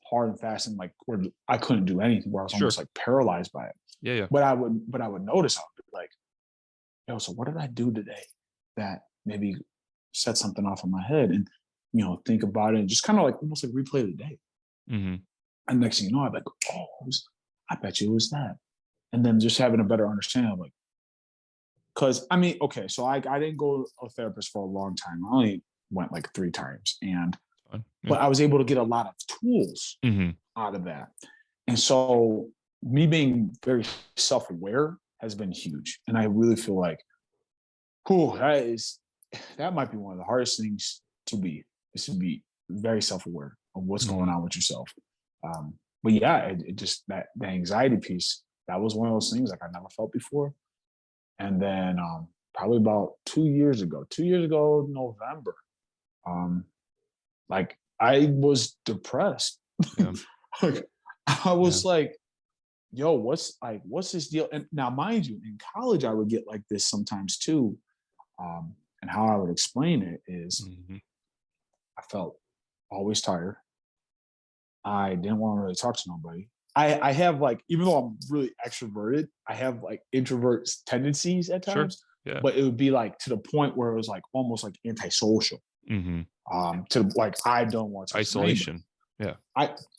hard and fast and like where I couldn't do anything, where I was almost like paralyzed by it.
Yeah. Yeah.
But I would notice, I would be like, yo, so what did I do today that maybe set something off in my head? And, you know, think about it and just kind of like almost like replay the day.
Mm-hmm.
And next thing you know, I'm like, oh, I bet you it was that. And then just having a better understanding of like, because I mean, okay, so I didn't go to a therapist for a long time. I only went like 3 times. But I was able to get a lot of tools out of that. And so me being very self-aware has been huge. And I really feel like, that might be one of the hardest things to be, is to be very self-aware of what's going on with yourself. But yeah, it just, the anxiety piece, that was one of those things like I never felt before. And then probably about 2 years ago, November, like I was depressed.
Yeah.
Like, I was like, yo, what's this deal? And now, mind you, in college, I would get like this sometimes too. And how I would explain it is I felt always tired. I didn't want to really talk to nobody. I have like, even though I'm really extroverted, I have like introvert tendencies at times.
Yeah.
But it would be like to the point where it was like almost like antisocial. To like, I don't want to
isolation. Yeah.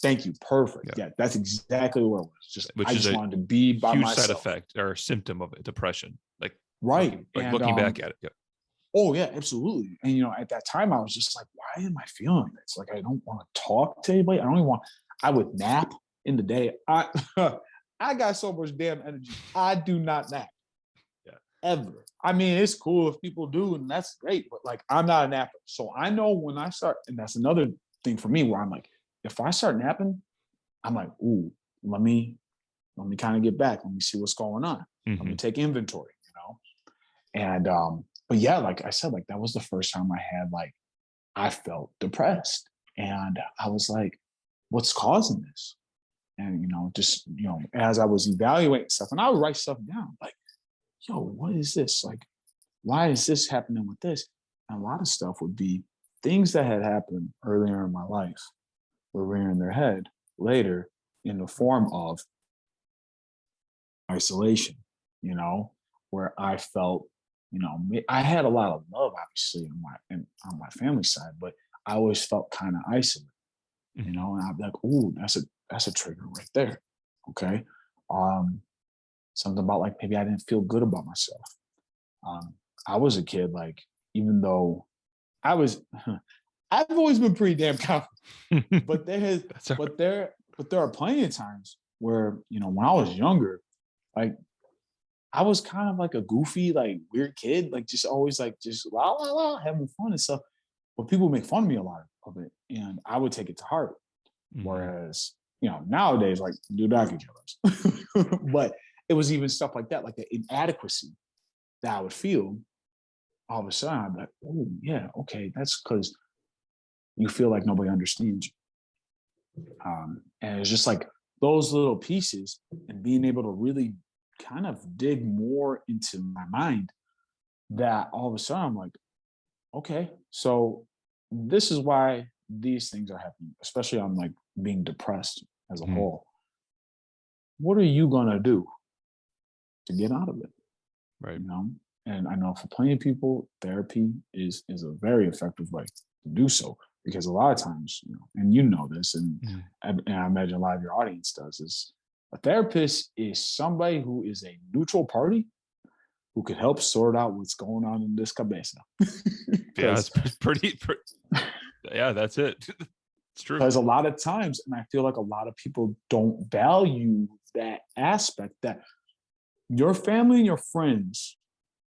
Thank you. Perfect. Yeah, that's exactly what it was. I just wanted to be by
huge
myself.
Side effect or symptom of it, depression. Like
right.
Looking back at it. Yeah.
Oh yeah, absolutely. And you know, at that time I was just like, why am I feeling this? Like I don't want to talk to anybody. I would nap in the day. I got so much damn energy. I do not nap. Ever. I mean, it's cool if people do, and that's great, but like I'm not a napper. So I know when I start, and that's another thing for me where I'm like, if I start napping, I'm like, ooh, let me kind of get back. Let me see what's going on. Let me take inventory, you know? And but yeah, like I said, like that was the first time I felt depressed. And I was like, what's causing this? And you know, just as I was evaluating stuff, and I would write stuff down, like, yo, what is this? Like, why is this happening with this? And a lot of stuff would be things that had happened earlier in my life were rearing their head later in the form of isolation, you know, where I felt, you know, I had a lot of love, obviously, on my family side, but I always felt kind of isolated, you know, and I'd be like, ooh, that's a trigger right there. Okay. something about like maybe I didn't feel good about myself. I was a kid, like, even though I was, I've always been pretty damn confident, but there are plenty of times where, when I was younger, like I was kind of like a goofy, like weird kid, like just always like just la la la having fun and stuff. But people make fun of me a lot of it, and I would take it to heart. Whereas, nowadays, like, dude, I could care less. But it was even stuff like that, like the inadequacy that I would feel. All of a sudden, I'm like, oh yeah, okay, that's because you feel like nobody understands you. And it's just like those little pieces and being able to really kind of dig more into my mind that all of a sudden I'm like, okay, so this is why these things are happening, especially on like being depressed as a whole. What are you gonna do to get out of it?
Right.
And I know for plenty of people, therapy is a very effective way to do so, because a lot of times, and this, and I imagine a lot of your audience does, is a therapist is somebody who is a neutral party who could help sort out what's going on in this cabeza.
Yeah, it's pretty. Yeah, that's it. It's true.
Because a lot of times, and I feel like a lot of people don't value that aspect, that your family and your friends,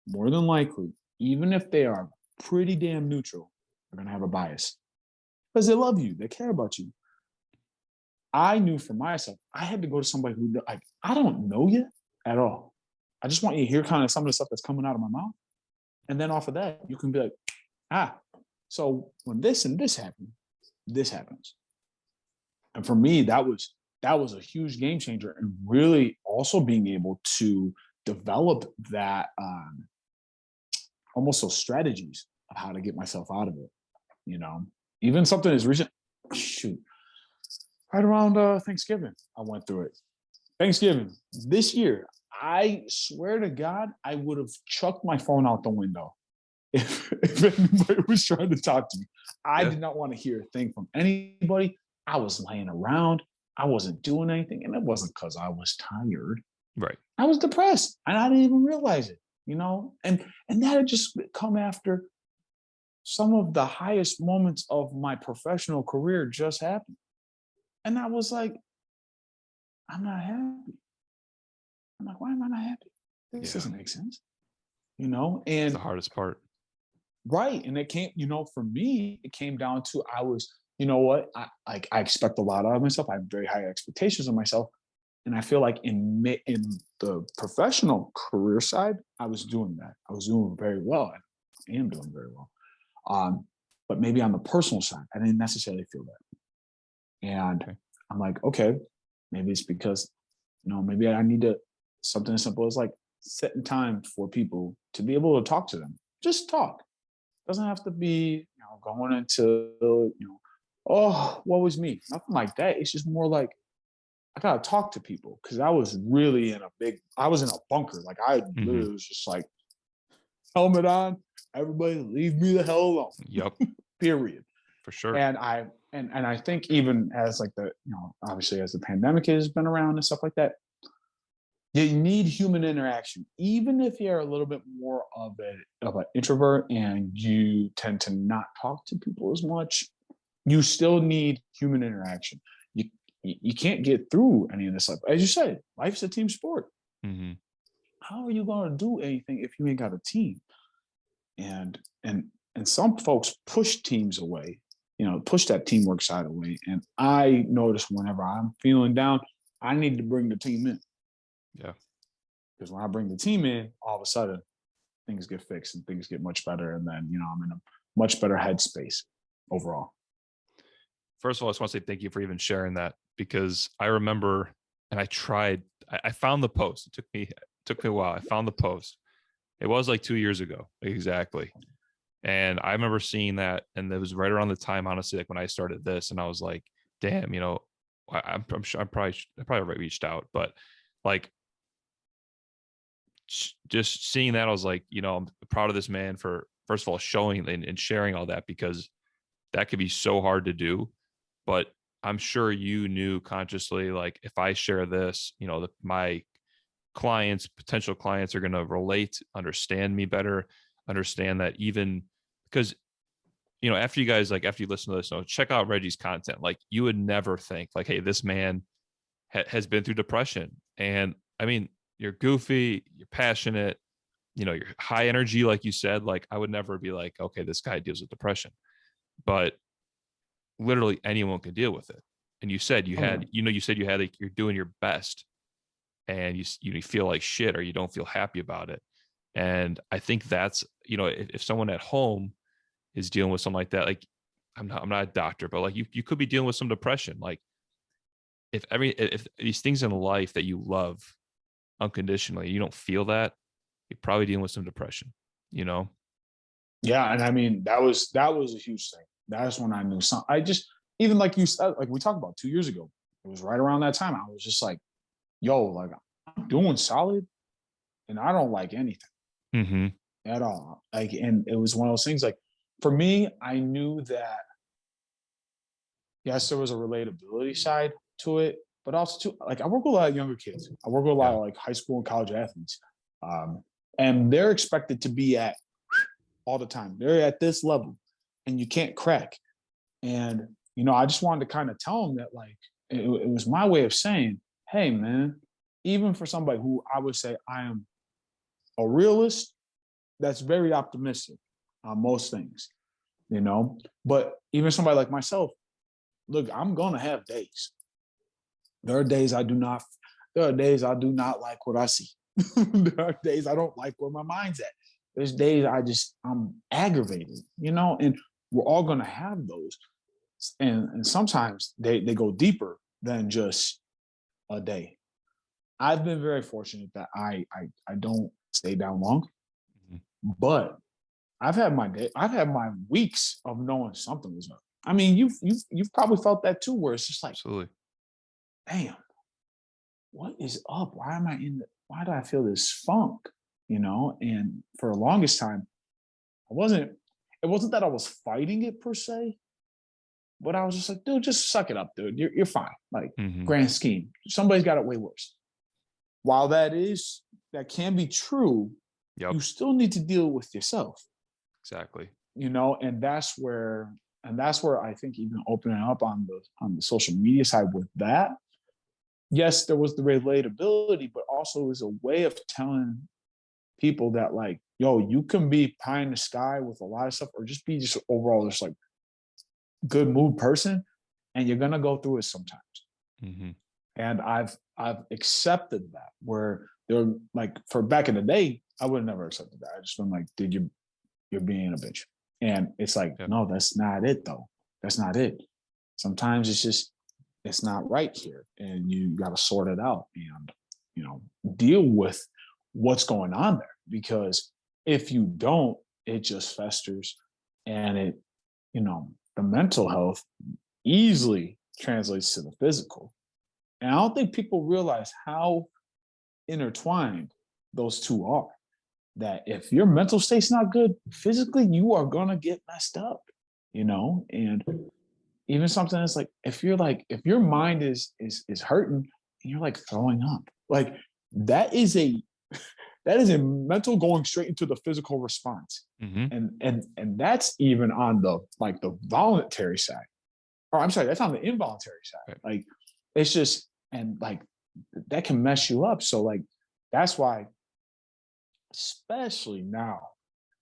more than likely, even if they are pretty damn neutral, are going to have a bias because they love you. They care about you. I knew for myself, I had to go to somebody who, like, I don't know you at all. I just want you to hear kind of some of the stuff that's coming out of my mouth. And then off of that, you can be like, so when this and this happen, this happens. And for me, that was a huge game changer, and really also being able to develop that, almost those strategies of how to get myself out of it. Even something as recent, right around Thanksgiving, I went through it. Thanksgiving this year, I swear to God, I would have chucked my phone out the window if anybody was trying to talk to me. I did not want to hear a thing from anybody. I was laying around. I wasn't doing anything. And it wasn't because I was tired.
Right.
I was depressed and I didn't even realize it, and that had just come after some of the highest moments of my professional career just happened. And I was like, I'm not happy. I'm like, why am I not happy? This doesn't make sense. And
it's the hardest part.
Right. And it came, for me, it came down to, I was, I expect a lot out of myself. I have very high expectations of myself. And I feel like in the professional career side, I was doing that. I was doing very well. I am doing very well. But maybe on the personal side, I didn't necessarily feel that. And I'm like, okay, maybe it's because, maybe I need to, something as simple as like setting time for people to be able to talk to them. Just talk. Doesn't have to be, going into, oh, what was me? Nothing like that. It's just more like, I gotta talk to people, because I was really I was in a bunker. Like I literally was just like, helmet on, everybody leave me the hell alone.
Yep.
Period.
For sure.
And I think even as like obviously as the pandemic has been around and stuff like that, you need human interaction. Even if you're a little bit more of an introvert and you tend to not talk to people as much, you still need human interaction. You can't get through any of this stuff. As you said, life's a team sport. How are you going to do anything if you ain't got a team? And some folks push teams away, push that teamwork side away. And I notice whenever I'm feeling down, I need to bring the team in.
Yeah.
Because when I bring the team in, all of a sudden things get fixed and things get much better. And then, I'm in a much better headspace overall.
First of all, I just want to say thank you for even sharing that, because I remember, and I found the post. It took me a while. I found the post. It was like 2 years ago. Exactly. And I remember seeing that, and it was right around the time, honestly, like when I started this, and I was like, damn, I'm sure I probably reached out, but like, just seeing that, I was like, I'm proud of this man for, first of all, showing and sharing all that, because that could be so hard to do. But I'm sure you knew consciously, like, if I share this, my potential clients are going to relate, understand me better, understand that even because, after you listen to this, check out Reggie's content. Like you would never think like, hey, this man has been through depression. And I mean, you're goofy, you're passionate, you're high energy, like you said. Like I would never be like, okay, this guy deals with depression, but literally anyone can deal with it. And you said you had, like you're doing your best, and you feel like shit or you don't feel happy about it. And I think that's, if someone at home is dealing with something like that, like I'm not a doctor, but like you could be dealing with some depression. Like if these things in life that you love unconditionally, you don't feel that, you're probably dealing with some depression,
Yeah, and I mean that was a huge thing. That's when I knew something. I just, even like you said, like we talked about 2 years ago, it was right around that time. I was just like, yo, like I'm doing solid, and I don't like anything
Mm-hmm.
at all. Like, and it was one of those things. Like for me, I knew that yes, there was a relatability side to it, but also too, like I work with a lot of younger kids. I work with a lot of like high school and college athletes, and they're expected to be at all the time. They're at this level, and you can't crack. And I just wanted to kind of tell them that like it was my way of saying, hey, man, even for somebody who I would say I am a realist, that's very optimistic on most things, But even somebody like myself, look, I'm gonna have days. There are days I do not. There are days I do not like what I see. There are days I don't like where my mind's at. There's days I'm aggravated, and we're all gonna have those. And sometimes they go deeper than just a day. I've been very fortunate that I don't stay down long, but I've had my weeks of knowing something was up. I mean, you've probably felt that too, where it's just like,
Absolutely.
damn, what is up? Why do I feel this funk? And for the longest time, it wasn't that I was fighting it per se, but I was just like, dude, just suck it up, dude. You're fine. Like, grand scheme. Somebody's got it way worse. While that can be true, you still need to deal with yourself.
Exactly.
And that's where I think even opening up on the social media side with that, yes, there was the relatability, but also it was a way of telling people that like, yo, you can be pie in the sky with a lot of stuff, or just be just overall just like good mood person, and you're gonna go through it sometimes. And I've accepted that, where they're like, for back in the day, I would have never accepted that. I just been like, dude, you're being a bitch. And it's like, no, that's not it though. That's not it. Sometimes it's not right here, and you got to sort it out and deal with what's going on there, because if you don't, it just festers, and it the mental health easily translates to the physical. And I don't think people realize how intertwined those two are. That if your mental state's not good, physically you are gonna get messed up, and even something that's like, if your mind is hurting and you're like throwing up, like that is a mental going straight into the physical response. And that's even on the voluntary side, or I'm sorry, that's on the involuntary side.
Right.
Like it's just, and like that can mess you up. So like that's why, especially now,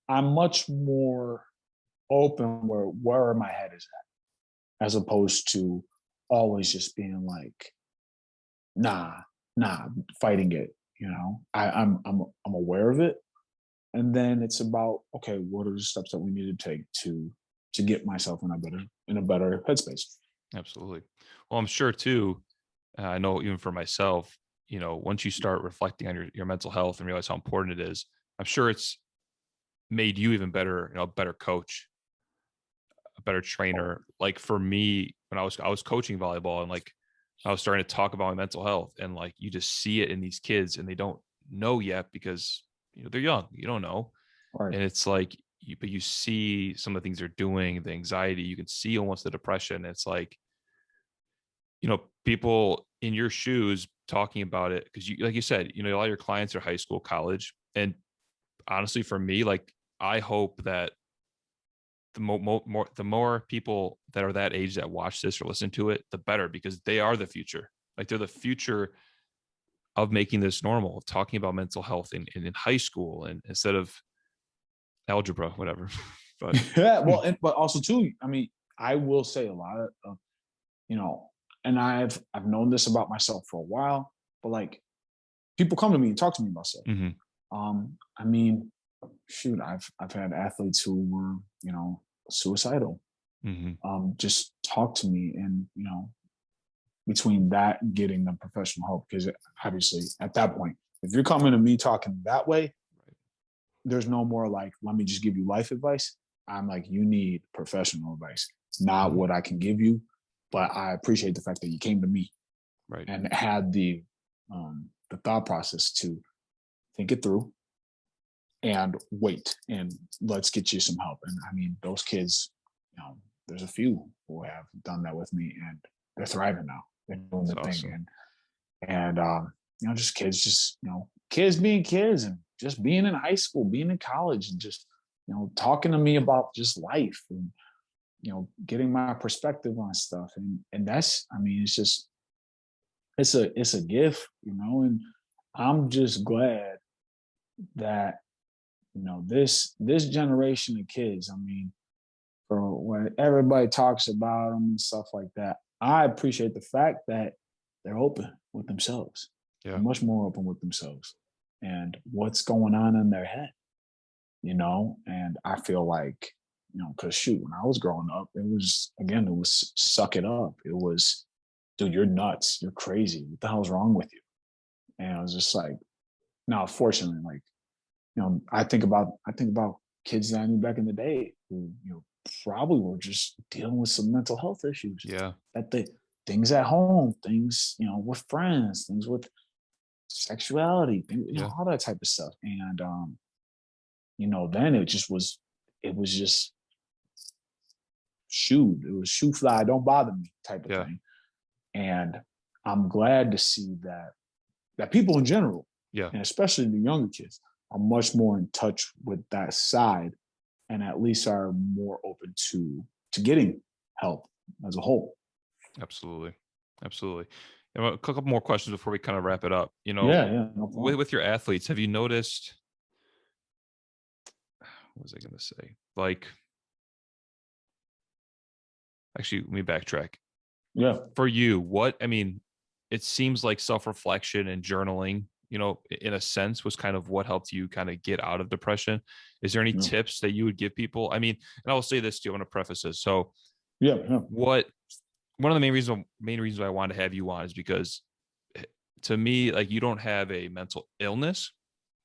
I'm much more open where my head is at, as opposed to always just being like, nah, fighting it. I'm aware of it, and then it's about, okay, what are the steps that we need to take to get myself in a better headspace.
Absolutely. Well, I'm sure too. I know even for myself, once you start reflecting on your mental health and realize how important it is, I'm sure it's made you even better, a better coach, a better trainer. Like for me, when I was coaching volleyball, and like I was starting to talk about my mental health, and like you just see it in these kids, and they don't know yet because they're young. You don't know,
Right.
and it's like, but you see some of the things they're doing, the anxiety. You can see almost the depression. It's like, people in your shoes talking about it, because you, like you said, a lot of your clients are high school, college, and honestly, for me, like I hope that the more people that are that age that watch this or listen to it, the better, because they are the future. Like they're the future of making this normal, of talking about mental health in high school, and instead of algebra, whatever. But
yeah, well, but also too, I mean, I will say a lot of, and I've known this about myself for a while, but like people come to me and talk to me about stuff.
mm-hmm.
I mean, shoot, I've had athletes who were, suicidal.
Mm-hmm.
Just talk to me, and between that and getting them professional help, because obviously at that point, if you're coming to me talking that way, there's no more like, let me just give you life advice. I'm like, you need professional advice, not what I can give you. But I appreciate the fact that you came to me,
Right.
and had the thought process to think it through and wait, and let's get you some help. And I mean, those kids, there's a few who have done that with me, and they're thriving now. They're doing the
That's
thing,
awesome.
and just kids, kids being kids, and just being in high school, being in college, and just talking to me about just life, and getting my perspective on stuff, and that's, I mean, it's just, it's a gift, and I'm just glad that this generation of kids, I mean, for when everybody talks about them and stuff like that, I appreciate the fact that they're open with themselves.
Yeah.
They're much more open with themselves and what's going on in their head, and I feel like, because shoot, when I was growing up, it was suck it up. It was, dude, you're nuts, you're crazy, what the hell's wrong with you? And I was just like, now fortunately, like, I think about kids that I knew back in the day who, probably were just dealing with some mental health issues.
Yeah.
That the things at home, things, with friends, things with sexuality, things, all that type of stuff. And then it was just shoe fly, don't bother me type of thing. And I'm glad to see that people in general, and especially the younger kids, are much more in touch with that side, and at least are more open to getting help as a whole.
Absolutely. And a couple more questions before we kind of wrap it up.
Yeah, no problem.
With your athletes, have you noticed, what was I going to say? Like, actually, let me backtrack.
Yeah.
For you, it seems like self-reflection and journaling, in a sense, was kind of what helped you kind of get out of depression. Is there any tips that you would give people? I mean, and I will say this too, I'm going to preface this. So one of the main reasons why I wanted to have you on is because, to me, like, you don't have a mental illness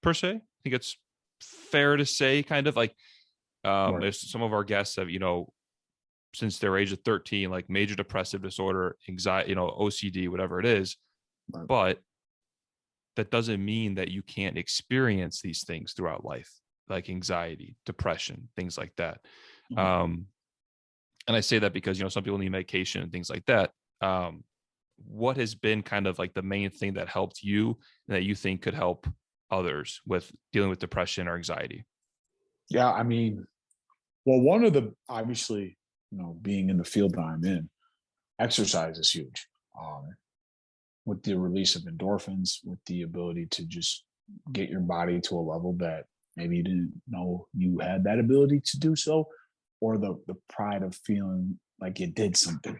per se. I think it's fair to say, kind of like, there's some of our guests have, since their age of 13, like major depressive disorder, anxiety, OCD, whatever it is.
Right.
But that doesn't mean that you can't experience these things throughout life, like anxiety, depression, things like that. And I say that because, some people need medication and things like that. What has been kind of like the main thing that helped you and that you think could help others with dealing with depression or anxiety?
Yeah, I mean, well, one of the, obviously, being in the field that I'm in, exercise is huge. With the release of endorphins, with the ability to just get your body to a level that maybe you didn't know you had that ability to do so, or the pride of feeling like you did something,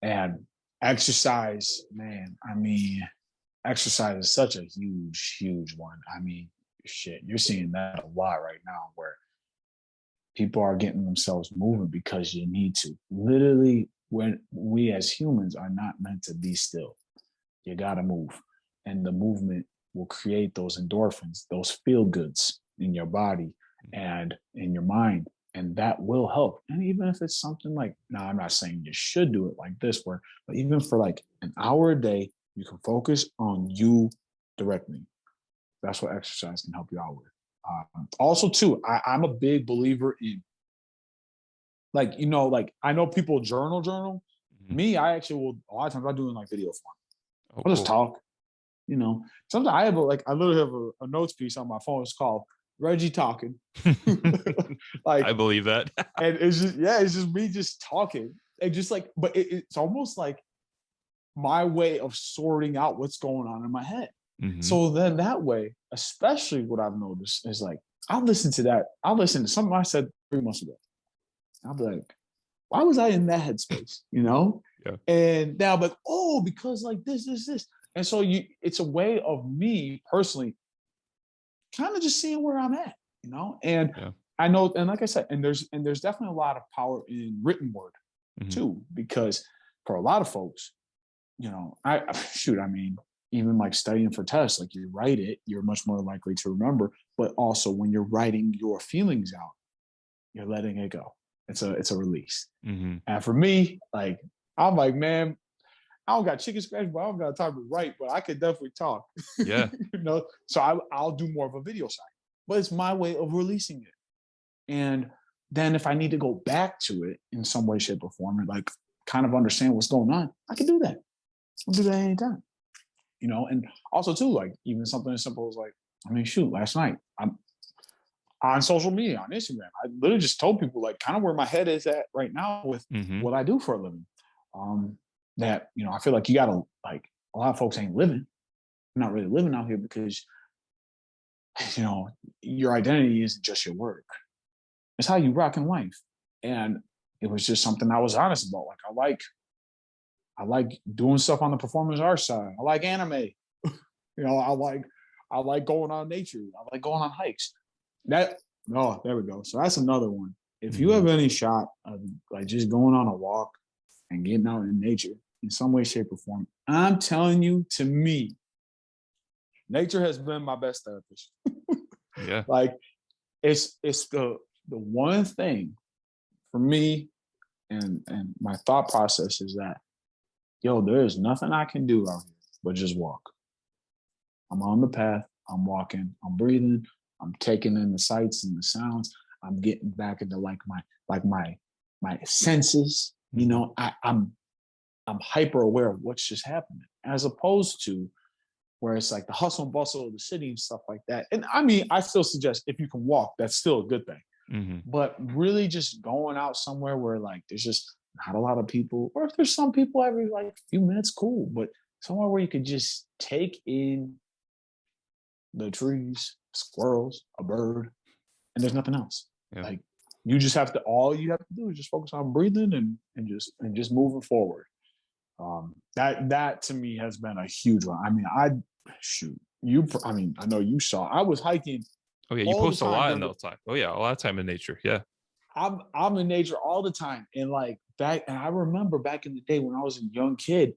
and exercise, man, I mean, exercise is such a huge one. I mean, shit, you're seeing that a lot right now, where people are getting themselves moving because you need to. Literally, when we as humans are not meant to be still, you got to move. And the movement will create those endorphins, those feel goods in your body and in your mind. And that will help. And even if it's something like, now I'm not saying you should do it like this, but even for like an hour a day, you can focus on you directly. That's what exercise can help you out with. Also, too, I'm a big believer in, like, like, I know people journal, Me, I actually will, a lot of times I'm doing like video form.
Oh,
I'll just
cool.
talk, Sometimes I have I literally have a notes piece on my phone. It's called Reggie Talking.
I
Like,
believe that.
and it's just me just talking. And just like, but it's almost like my way of sorting out what's going on in my head.
Mhm.
So then that way, especially what I've noticed is like, I'll listen to that. I'll listen to something I said 3 months ago. I'll be like, why was I in that headspace?
Yeah.
And now I'm like, oh, because like this. And so it's a way of me personally kind of just seeing where I'm at. And
Yeah.
I know, and like I said, and there's definitely a lot of power in written word
Mhm.
too, because for a lot of folks, I mean, even like studying for tests, like you write it, you're much more likely to remember. But also when you're writing your feelings out, you're letting it go. It's a release.
Mhm.
And for me, like I'm like, man, I don't got chicken scratch, but I don't got time to write, but I could definitely talk.
Yeah.
So I'll do more of a video side, but it's my way of releasing it. And then if I need to go back to it in some way, shape, or form, and like kind of understand what's going on, I can do that. I'll do that anytime. And also too, like even something as simple as like, I mean, shoot, last night I'm on social media, on Instagram. I literally just told people like kind of where my head is at right now with
Mhm.
what I do for a living. That, I feel like you gotta like a lot of folks ain't living, not really living out here because your identity isn't just your work. It's how you rock in life. And it was just something I was honest about. Like I like doing stuff on the performance art side. I like anime. I like going on nature. I like going on hikes. There we go. So that's another one. If you have
Mhm.
any shot of like just going on a walk and getting out in nature in some way, shape, or form, I'm telling you, to me, nature has been my best therapist.
Yeah.
Like it's the one thing for me and my thought process is that there is nothing I can do out here but just walk. I'm on the path, I'm walking, I'm breathing, I'm taking in the sights and the sounds, I'm getting back into my senses.
Mhm.
I'm hyper aware of what's just happening, as opposed to where it's like the hustle and bustle of the city and stuff like that. And I mean, I still suggest if you can walk, that's still a good thing.
Mhm.
But really just going out somewhere where like there's just not a lot of people, or if there's some people every like few minutes, cool. But somewhere where you could just take in the trees, squirrels, a bird, and there's nothing else.
Yeah.
Like all you have to do is just focus on breathing and just moving forward. That to me has been a huge one. I mean, I know you saw. I was hiking
Oh yeah, you
all the
post a
time
lot in
during the.
that time. Oh yeah, a lot of time in nature. Yeah.
I'm in nature all the time, and like back, and I remember back in the day when I was a young kid,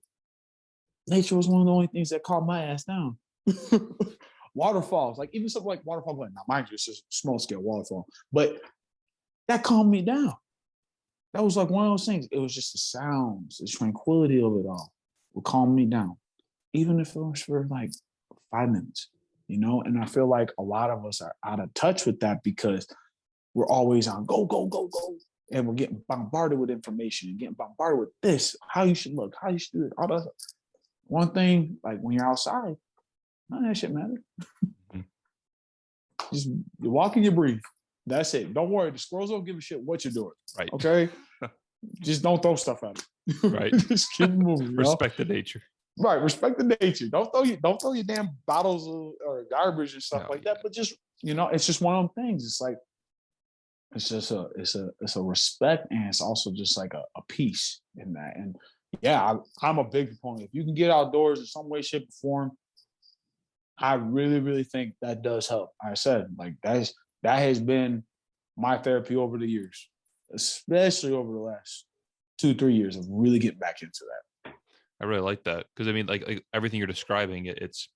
nature was one of the only things that calmed my ass down. Waterfalls, like even something like waterfall Glen. Now, mind you, it's just a small scale waterfall, but that calmed me down. That was like one of those things. It was just the sounds, the tranquility of it all would calm me down, even if it was for like 5 minutes. And I feel like a lot of us are out of touch with that because we're always on go, go, go, go. And we're getting bombarded with information and getting bombarded with this, how you should look, how you should do it, all that. One thing, like when you're outside, none of that shit matters.
Mhm.
Just you walk and you breathe. That's it. Don't worry. The squirrels don't give a shit what you're doing.
Right.
Okay? Just don't throw stuff at them.
Right.
Just keep moving.
Respect the nature.
Right. Respect the nature. Don't throw your damn bottles or garbage and stuff
No,
like
yeah.
that. But just, it's just one of them things. It's like it's just it's a respect, and it's also just like a peace in that. And yeah, I'm a big proponent. If you can get outdoors in some way, shape, or form, I really, really think that does help. I said, like that has been my therapy over the years, especially over the last 2-3 years of really getting back into that.
I really like that because I mean, like everything you're describing, it's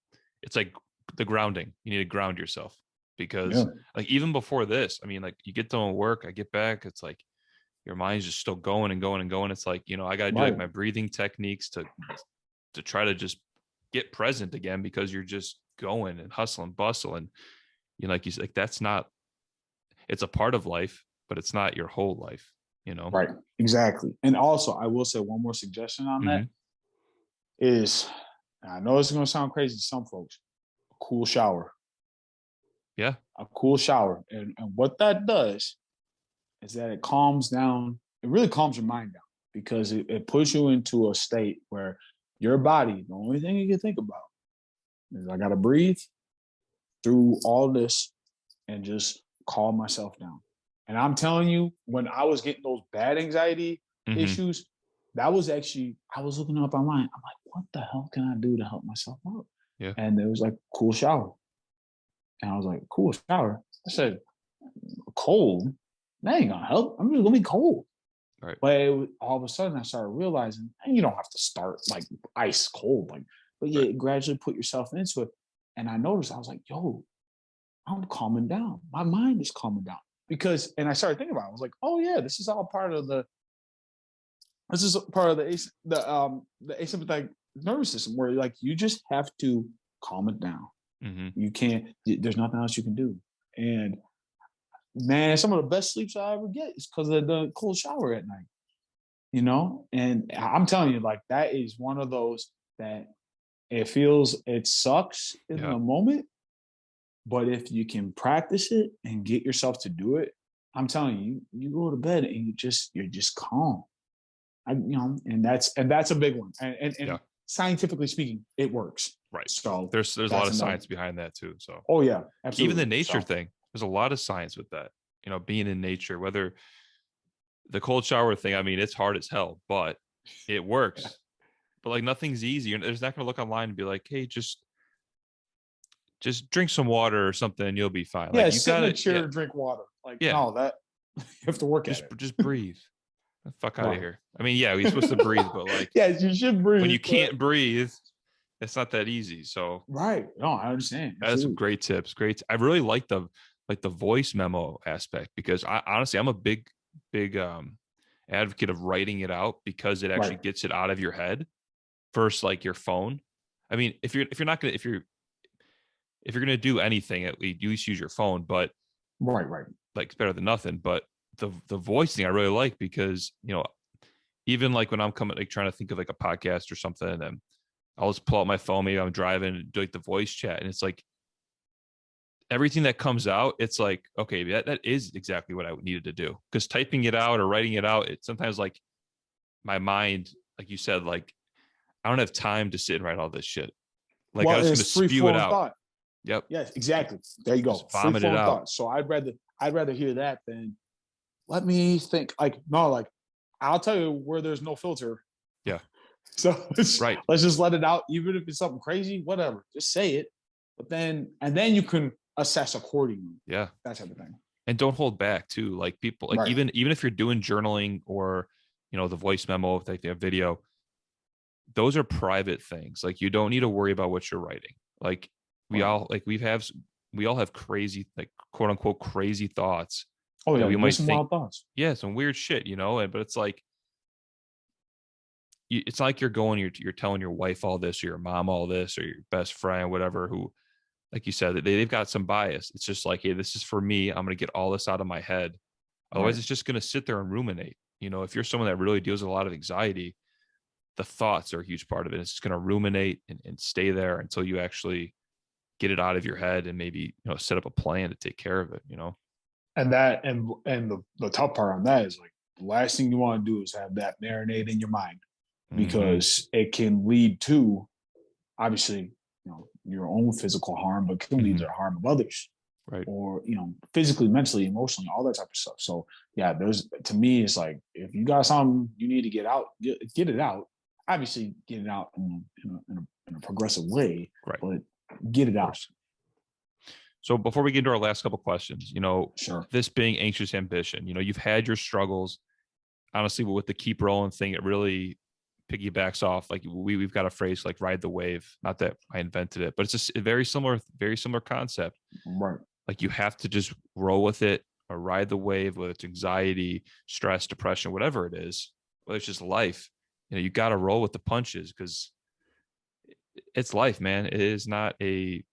like the grounding. You need to ground yourself
Yeah.
because like even before this, I mean, like you get done with work, I get back, it's like your mind's just still going and going and going. It's like I got to do like
Right.
my breathing techniques to try to just get present again because you're just going and hustle and bustle and like you said, like that's not. It's a part of life, but it's not your whole life.
Right. Exactly. And also, I will say one more suggestion on that is, I know it's going to sound crazy to some folks, a cool shower.
Yeah.
A cool shower. And what that does is that it calms down. It really calms your mind down because it puts you into a state where your body, the only thing you can think about is I got to breathe through all this and just calm myself down. And I'm telling you, when I was getting those bad anxiety issues, that was actually, I was looking up online. I'm like, what the hell can I do to help myself out?
Yeah.
And it was like, cool shower. And I was like, cool shower. I said, cold? That ain't gonna help. I'm just gonna be cold.
Right.
But all of a sudden I started realizing, and you don't have to start like ice cold, but yeah, gradually put yourself into it. And I noticed, I was like, yo, I'm calming down. My mind is calming down. And I started thinking about it. I was like, oh yeah, this is part of the asympathetic nervous system where like you just have to calm it down. You can't, there's nothing else you can do. And man, some of the best sleeps I ever get is because of the cold shower at night, And I'm telling you, like, that is one of those that it sucks in the moment, but if you can practice it and get yourself to do it, I'm telling you, you go to bed and you're just calm. And that's a big one. And scientifically speaking, it works.
Right.
So
there's a lot of science behind that too. So
oh yeah, absolutely.
Even the nature thing, there's a lot of science with that. Being in nature, whether the cold shower thing, I mean, it's hard as hell, but it works. But like nothing's easy. You're not going to look online and be like, hey, just drink some water or something and you'll be fine.
Yeah,
like you
sit in a chair, drink water. Like, no, that you have to work at it.
Just breathe. The fuck out of here. I mean, yeah, we're supposed to breathe, but like,
yes, you should breathe.
When you can't breathe, it's not that easy. So
right. No, I understand.
That's some great tips. Great. I really like the voice memo aspect because honestly, I'm a big advocate of writing it out because it actually gets it out of your head versus like your phone. I mean, if you're gonna do anything, at least use your phone. But
right,
like it's better than nothing. But the voice thing I really like because even like when I'm trying to think of like a podcast or something, and then I'll just pull out my phone. Maybe I'm driving and do like the voice chat, and it's like everything that comes out. It's like, okay, that is exactly what I needed to do. Because typing it out or writing it out, it sometimes like my mind, like you said, like I don't have time to sit and write all this shit. Like I was going to spew it out.
Thought.
Yep.
Yes, exactly. There you go.
Just vomit it out.
Thought. So I'd rather hear that than let me think. Like no, like I'll tell you where there's no filter.
Yeah.
So let's just let it out, even if it's something crazy, whatever. Just say it, but then you can assess accordingly.
Yeah,
that type of thing.
And don't hold back too. Like people, like even if you're doing journaling or the voice memo, like the video, those are private things. Like you don't need to worry about what you're writing. Like we all have crazy, like quote unquote crazy thoughts.
Oh yeah,
we might think
wild thoughts.
Yeah, some weird shit, but it's like. It's like you're telling your wife all this or your mom all this or your best friend, whatever, who, like you said, they've got some bias. It's just like, hey, this is for me. I'm going to get all this out of my head. Otherwise, it's just going to sit there and ruminate. If you're someone that really deals with a lot of anxiety, the thoughts are a huge part of it. It's just going to ruminate and stay there until you actually get it out of your head and maybe, set up a plan to take care of it,
And that, and the tough part on that is like, the last thing you want to do is have that marinate in your mind. Because it can lead to, obviously, your own physical harm, but can lead to the harm of others,
right?
Or physically, mentally, emotionally, all that type of stuff. So yeah, to me, it's like if you got something you need to get out, get it out. Obviously, get it out in a progressive way,
right?
But get it out.
So before we get into our last couple questions,
sure.
This being anxious ambition, you've had your struggles. Honestly, with the keep rolling thing, it really piggybacks off, like we've got a phrase like ride the wave. Not that I invented it, but it's just a very similar concept.
Right.
Like you have to just roll with it or ride the wave, whether it's anxiety, stress, depression, whatever it is, whether it's just life. You got to roll with the punches because it's life, man. It is not a,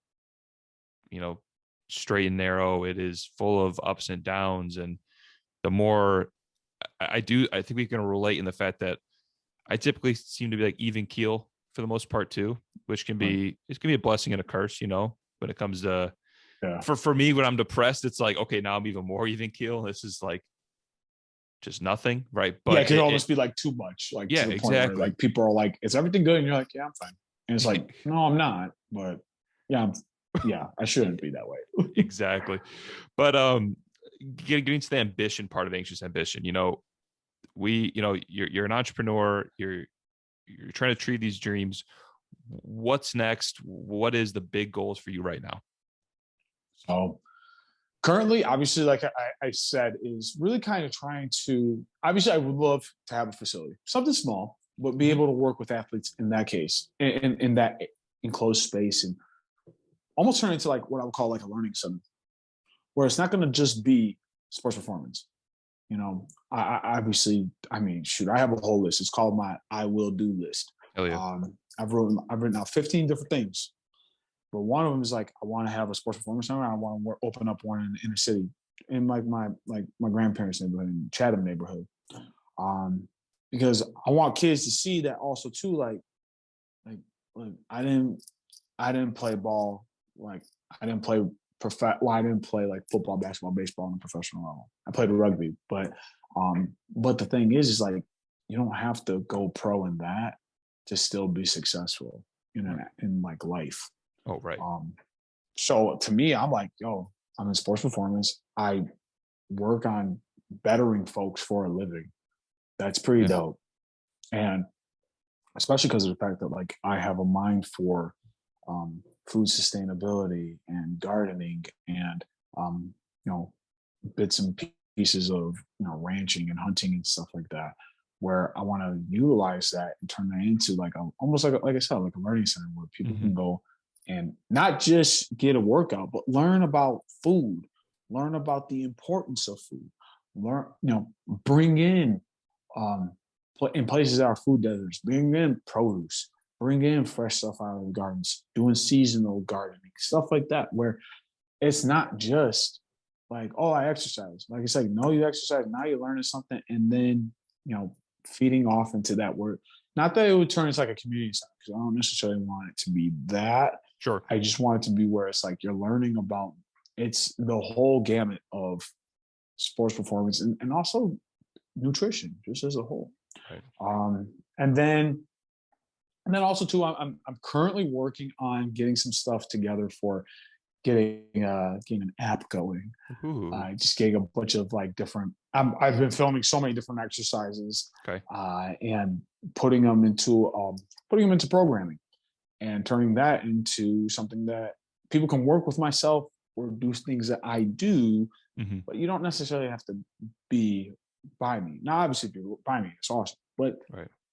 straight and narrow. It is full of ups and downs. And the more I think we can relate in the fact that I typically seem to be like even keel for the most part too, which can be, it can be a blessing and a curse, when it comes to, for me, when I'm depressed, it's like, okay, now I'm even more even keel. This is like just nothing. Right. But
it could almost be like too much, like to the point where like people are like, is everything good? And you're like, yeah, I'm fine. And it's like, no, I'm not. But yeah, I shouldn't be that way.
Exactly. But getting to the ambition part of Anxious Ambition, you're an entrepreneur, you're trying to achieve these dreams. What's next? What is the big goals for you right now?
So currently, obviously, like I said, is really kind of trying to, obviously, I would love to have a facility, something small, but be able to work with athletes in that case, in that enclosed space, and almost turn into like what I would call like a learning center, where it's not going to just be sports performance. I obviously, I mean, shoot, I have a whole list. It's called my I will do list.
Hell yeah.
I've written out 15 different things, but one of them is like, I want to have a sports performance center. I want to open up one in the inner city, in like my grandparents' neighborhood, in Chatham neighborhood, because I want kids to see that also too. Like I didn't play ball. Like I didn't play I didn't play like football, basketball, baseball on a professional level. I played rugby, but the thing is like you don't have to go pro in that to still be successful in like life.
Oh, right.
So to me, I'm like, yo, I'm in sports performance. I work on bettering folks for a living. That's pretty dope. And especially because of the fact that like I have a mind for food sustainability and gardening and bits and pieces of ranching and hunting and stuff like that, where I want to utilize that and turn that into like almost like I said, like a learning center where people can go and not just get a workout, but learn about food, learn about the importance of food, bring in in places that are food deserts, bring in produce, bring in fresh stuff out of the gardens, doing seasonal gardening, stuff like that, where it's not just like, oh, I exercise. Like it's like, no, you exercise, now you're learning something, and then, feeding off into that word. Not that it would turn into like a community center, because I don't necessarily want it to be that.
Sure.
I just want it to be where it's like you're learning about, it's the whole gamut of sports performance and also nutrition, just as a whole.
Right.
And then also too, I'm currently working on getting some stuff together for getting an app going. Just getting a bunch of like different. I've been filming so many different exercises, and putting them into programming, and turning that into something that people can work with myself or do things that I do, but you don't necessarily have to be by me. Now, obviously, if you're by me, it's awesome, but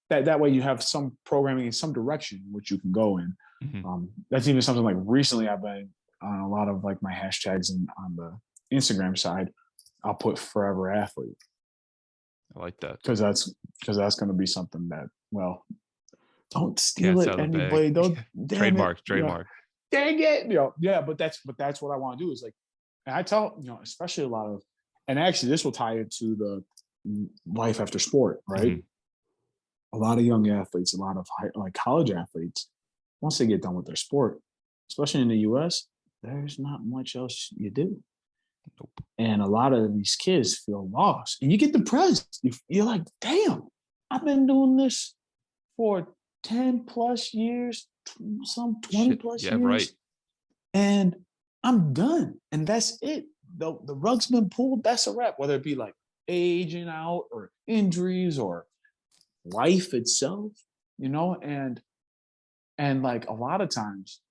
that way you have some programming in some direction which you can go in. That's even something like recently I've been on a lot of like my hashtags and on the Instagram side, I'll put Forever Athlete.
I like that.
Because that's going to be something that, well, don't steal it, anybody. Don't
trademark.
Dang it. Yeah, but that's what I want to do is like, and I tell, especially a lot of, and actually this will tie into the life after sport, right? A lot of young athletes, a lot of college athletes, once they get done with their sport, especially in the US, there's not much else you do.
Nope.
And a lot of these kids feel lost, and you get depressed. You're like, damn, I've been doing this for 10 plus years, some 20 plus years.
Right.
And I'm done. And that's it. The rug's been pulled. That's a wrap, whether it be like aging out or injuries or life itself, and like a lot of times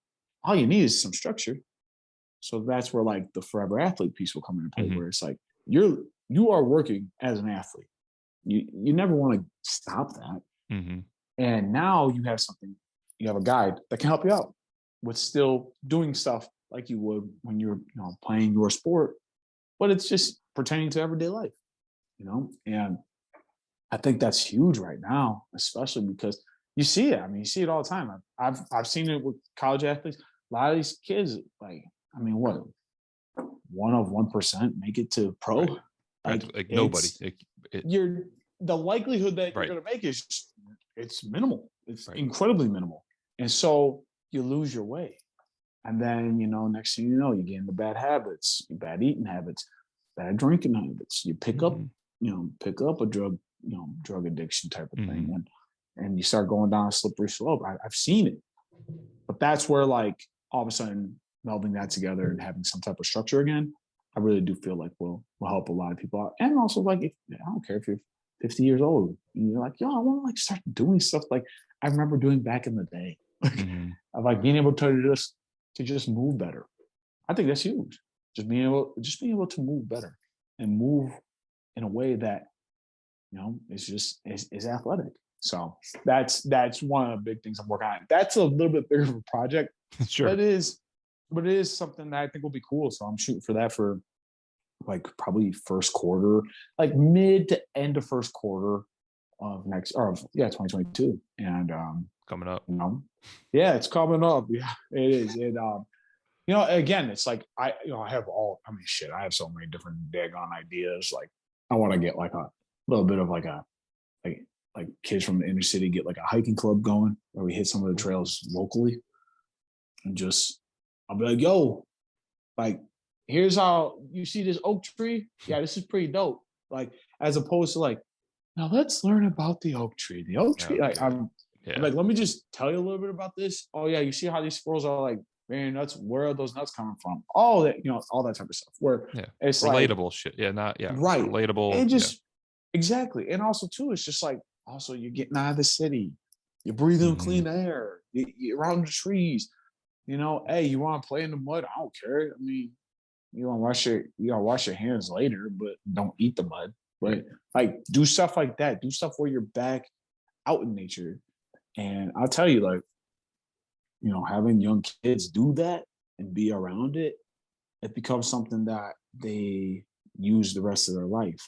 all you need is some structure. So that's where like the Forever Athlete piece will come into play, where it's like you are working as an athlete. You never want to stop that. And now you have a guide that can help you out with still doing stuff like you would when you're playing your sport, but it's just pertaining to everyday life, and I think that's huge right now, especially because you see it. I mean, you see it all the time. I've seen it with college athletes. A lot of these kids, like, I mean, what, 1% make it to pro?
Right. Like nobody.
the likelihood that
Right.
you're going to make is it's minimal. It's
Right.
incredibly minimal. And so you lose your way. And then, next thing you know, you get into bad habits, bad eating habits, bad drinking habits. You pick up, a drug addiction type of thing. And you start going down a slippery slope. I've seen it. But that's where, like, all of a sudden melding that together and having some type of structure again, I really do feel like will help a lot of people out. And also, like, I don't care if you're 50 years old and you're like, I want to, like, start doing stuff like I remember doing back in the day. Of, like, being able to just move better. I think that's huge. Just being able to move better and move in a way that, is athletic. So that's one of the big things I'm working on. That's a little bit bigger of a project.
Sure.
But it is something that I think will be cool. So I'm shooting for that for, like, probably first quarter, like mid to end of first quarter of 2022. And
coming up.
Yeah, it's coming up. Yeah, it is. And again, it's like I have I have so many different daggone ideas. Like, I want to get like a little bit of like kids from the inner city get like a hiking club going where we hit some of the trails locally, and just I'll be like, yo, like, here's how you see this oak tree. Yeah, this is pretty dope. Like, as opposed to like, now let's learn about the oak tree. The oak tree, like, I'm like, let me just tell you a little bit about this. Oh yeah, you see how these squirrels are like bearing nuts? Where are those nuts coming from? All that, all that type of stuff. Where it's
relatable
like,
shit. Yeah,
right.
Relatable.
And just exactly. And also too, it's just like, also you're getting out of the city, you're breathing clean air, you're around the trees. Hey, you want to play in the mud? I don't care. I mean, you want to wash your hands later, but don't eat the mud. But like, do stuff like that. Do stuff where you're back out in nature. And I'll tell you, like, having young kids do that and be around it, it becomes something that they use the rest of their life.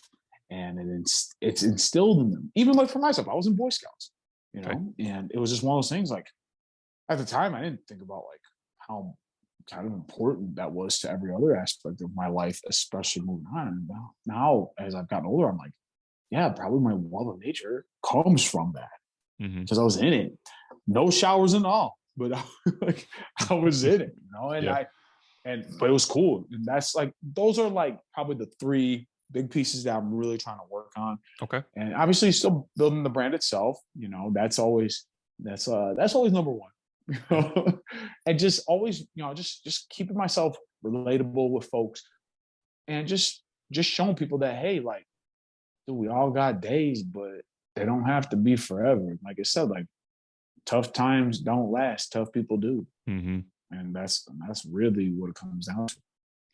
And it's instilled in them. Even like for myself, I was in Boy Scouts, and it was just one of those things. Like, at the time, I didn't think about like how kind of important that was to every other aspect of my life, especially moving on. And now, as I've gotten older, I'm like, yeah, probably my love of nature comes from that. Because I was in it. No showers and all, but I was in it, but it was cool. And that's like, those are like probably the three big pieces that I'm really trying to work on.
Okay.
And obviously still building the brand itself, that's always number one. And just always, just keeping myself relatable with folks and just showing people that, hey, like, dude, we all got days, but they don't have to be forever. Like I said, like, tough times don't last. Tough people do. And that's really what it comes down to.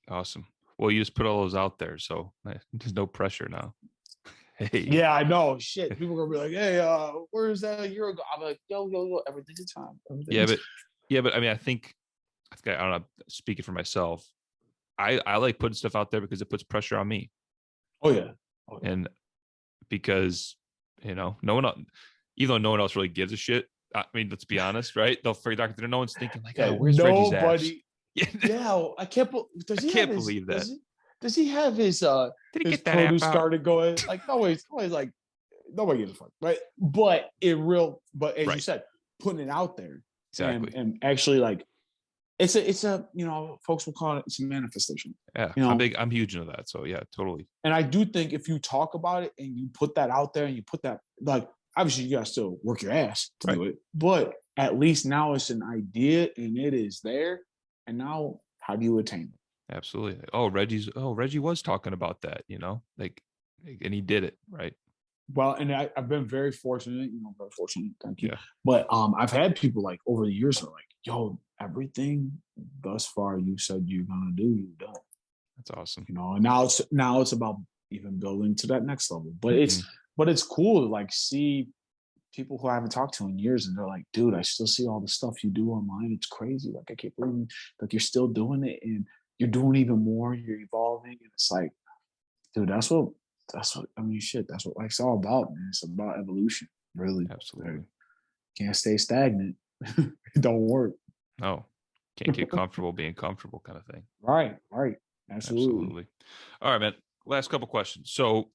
Awesome. Well, you just put all those out there, so there's no pressure now. Hey.
Yeah, I know. Shit, people are gonna be like, "Hey, where's that a year ago?" I'm like, "Yo, everything's time."
But I mean, I think I don't know. Speaking for myself, I like putting stuff out there because it puts pressure on me.
Oh yeah.
And because no one else, even though no one else really gives a shit. I mean, let's be honest, right? They'll figure out no one's thinking like, "Oh, where's Reggie's ass?"
Yeah, I can't believe that. Does he have his
Did he
his
get that
produce
app
started going? Like, nobody's like, nobody gives a fuck, right? But as you said, putting it out there,
exactly,
and actually, like, it's a folks will call it's a manifestation.
Yeah, I'm huge into that. So yeah, totally.
And I do think if you talk about it and you put that out there and you put that, like, obviously you gotta still work your ass to do it, but at least now it's an idea and it is there. And now, how do you attain it?
Absolutely. Reggie was talking about that, like, and he did it, right?
Well, and I've been very fortunate, very fortunate. Thank you. Yeah. But I've had people like over the years are like, "Yo, everything thus far you said you're gonna do, you've done."
That's awesome.
And now it's about even building to that next level. But it's cool to like see people who I haven't talked to in years, and they're like, "Dude, I still see all the stuff you do online. It's crazy. Like, I can't believe like you're still doing it, and you're doing even more. You're evolving." And it's like, dude, that's what I mean. Shit, that's what life's all about, man. It's about evolution, really.
Absolutely.
Like, can't stay stagnant. It don't work.
No, can't get comfortable being comfortable, kind of thing.
Right. Absolutely.
All right, man. Last couple questions. So,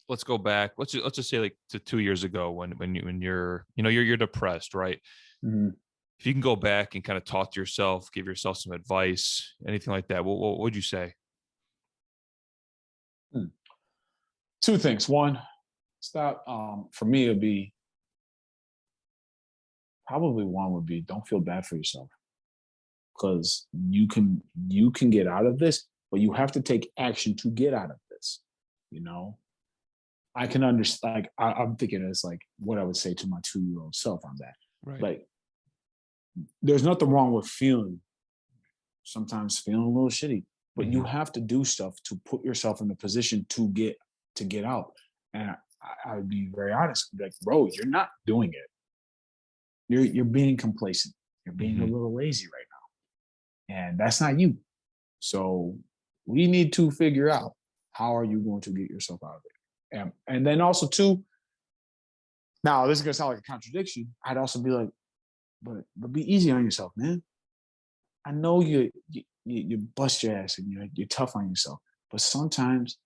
let's go back. Let's just say like to 2 years ago when you're depressed, right?
Mhm.
If you can go back and kind of talk to yourself, give yourself some advice, anything like that, what would you say?
Hmm. Two things. One, stop. For me, it'd be probably one would be don't feel bad for yourself because you can get out of this, but you have to take action to get out of this. You know, I can understand. Like I'm thinking it's like what I would say to my 2-year-old self on that.
Right.
Like, there's nothing wrong with sometimes feeling a little shitty, but you have to do stuff to put yourself in the position to get out. And I would be very honest, I'd be like, bro, you're not doing it. You're being complacent. You're being a little lazy right now, and that's not you. So we need to figure out how are you going to get yourself out of it, and then also too. Now this is gonna sound like a contradiction. I'd also be like, but be easy on yourself, man. I know you bust your ass and you're tough on yourself, but sometimes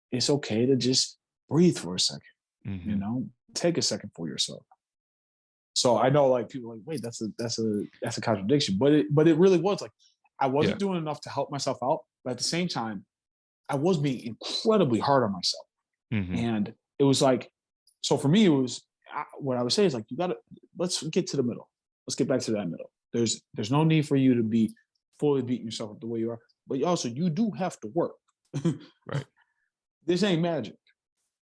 it's okay to just breathe for a second. Take a second for yourself. So I know like people are like, wait, that's a contradiction, but it really was like I wasn't doing enough to help myself out, but at the same time, I was being incredibly hard on myself, and it was like, so for me, it was what I would say is like let's get to the middle. Let's get back to that middle. There's no need for you to be fully beating yourself up the way you are, but also you do have to work.
Right.
This ain't magic.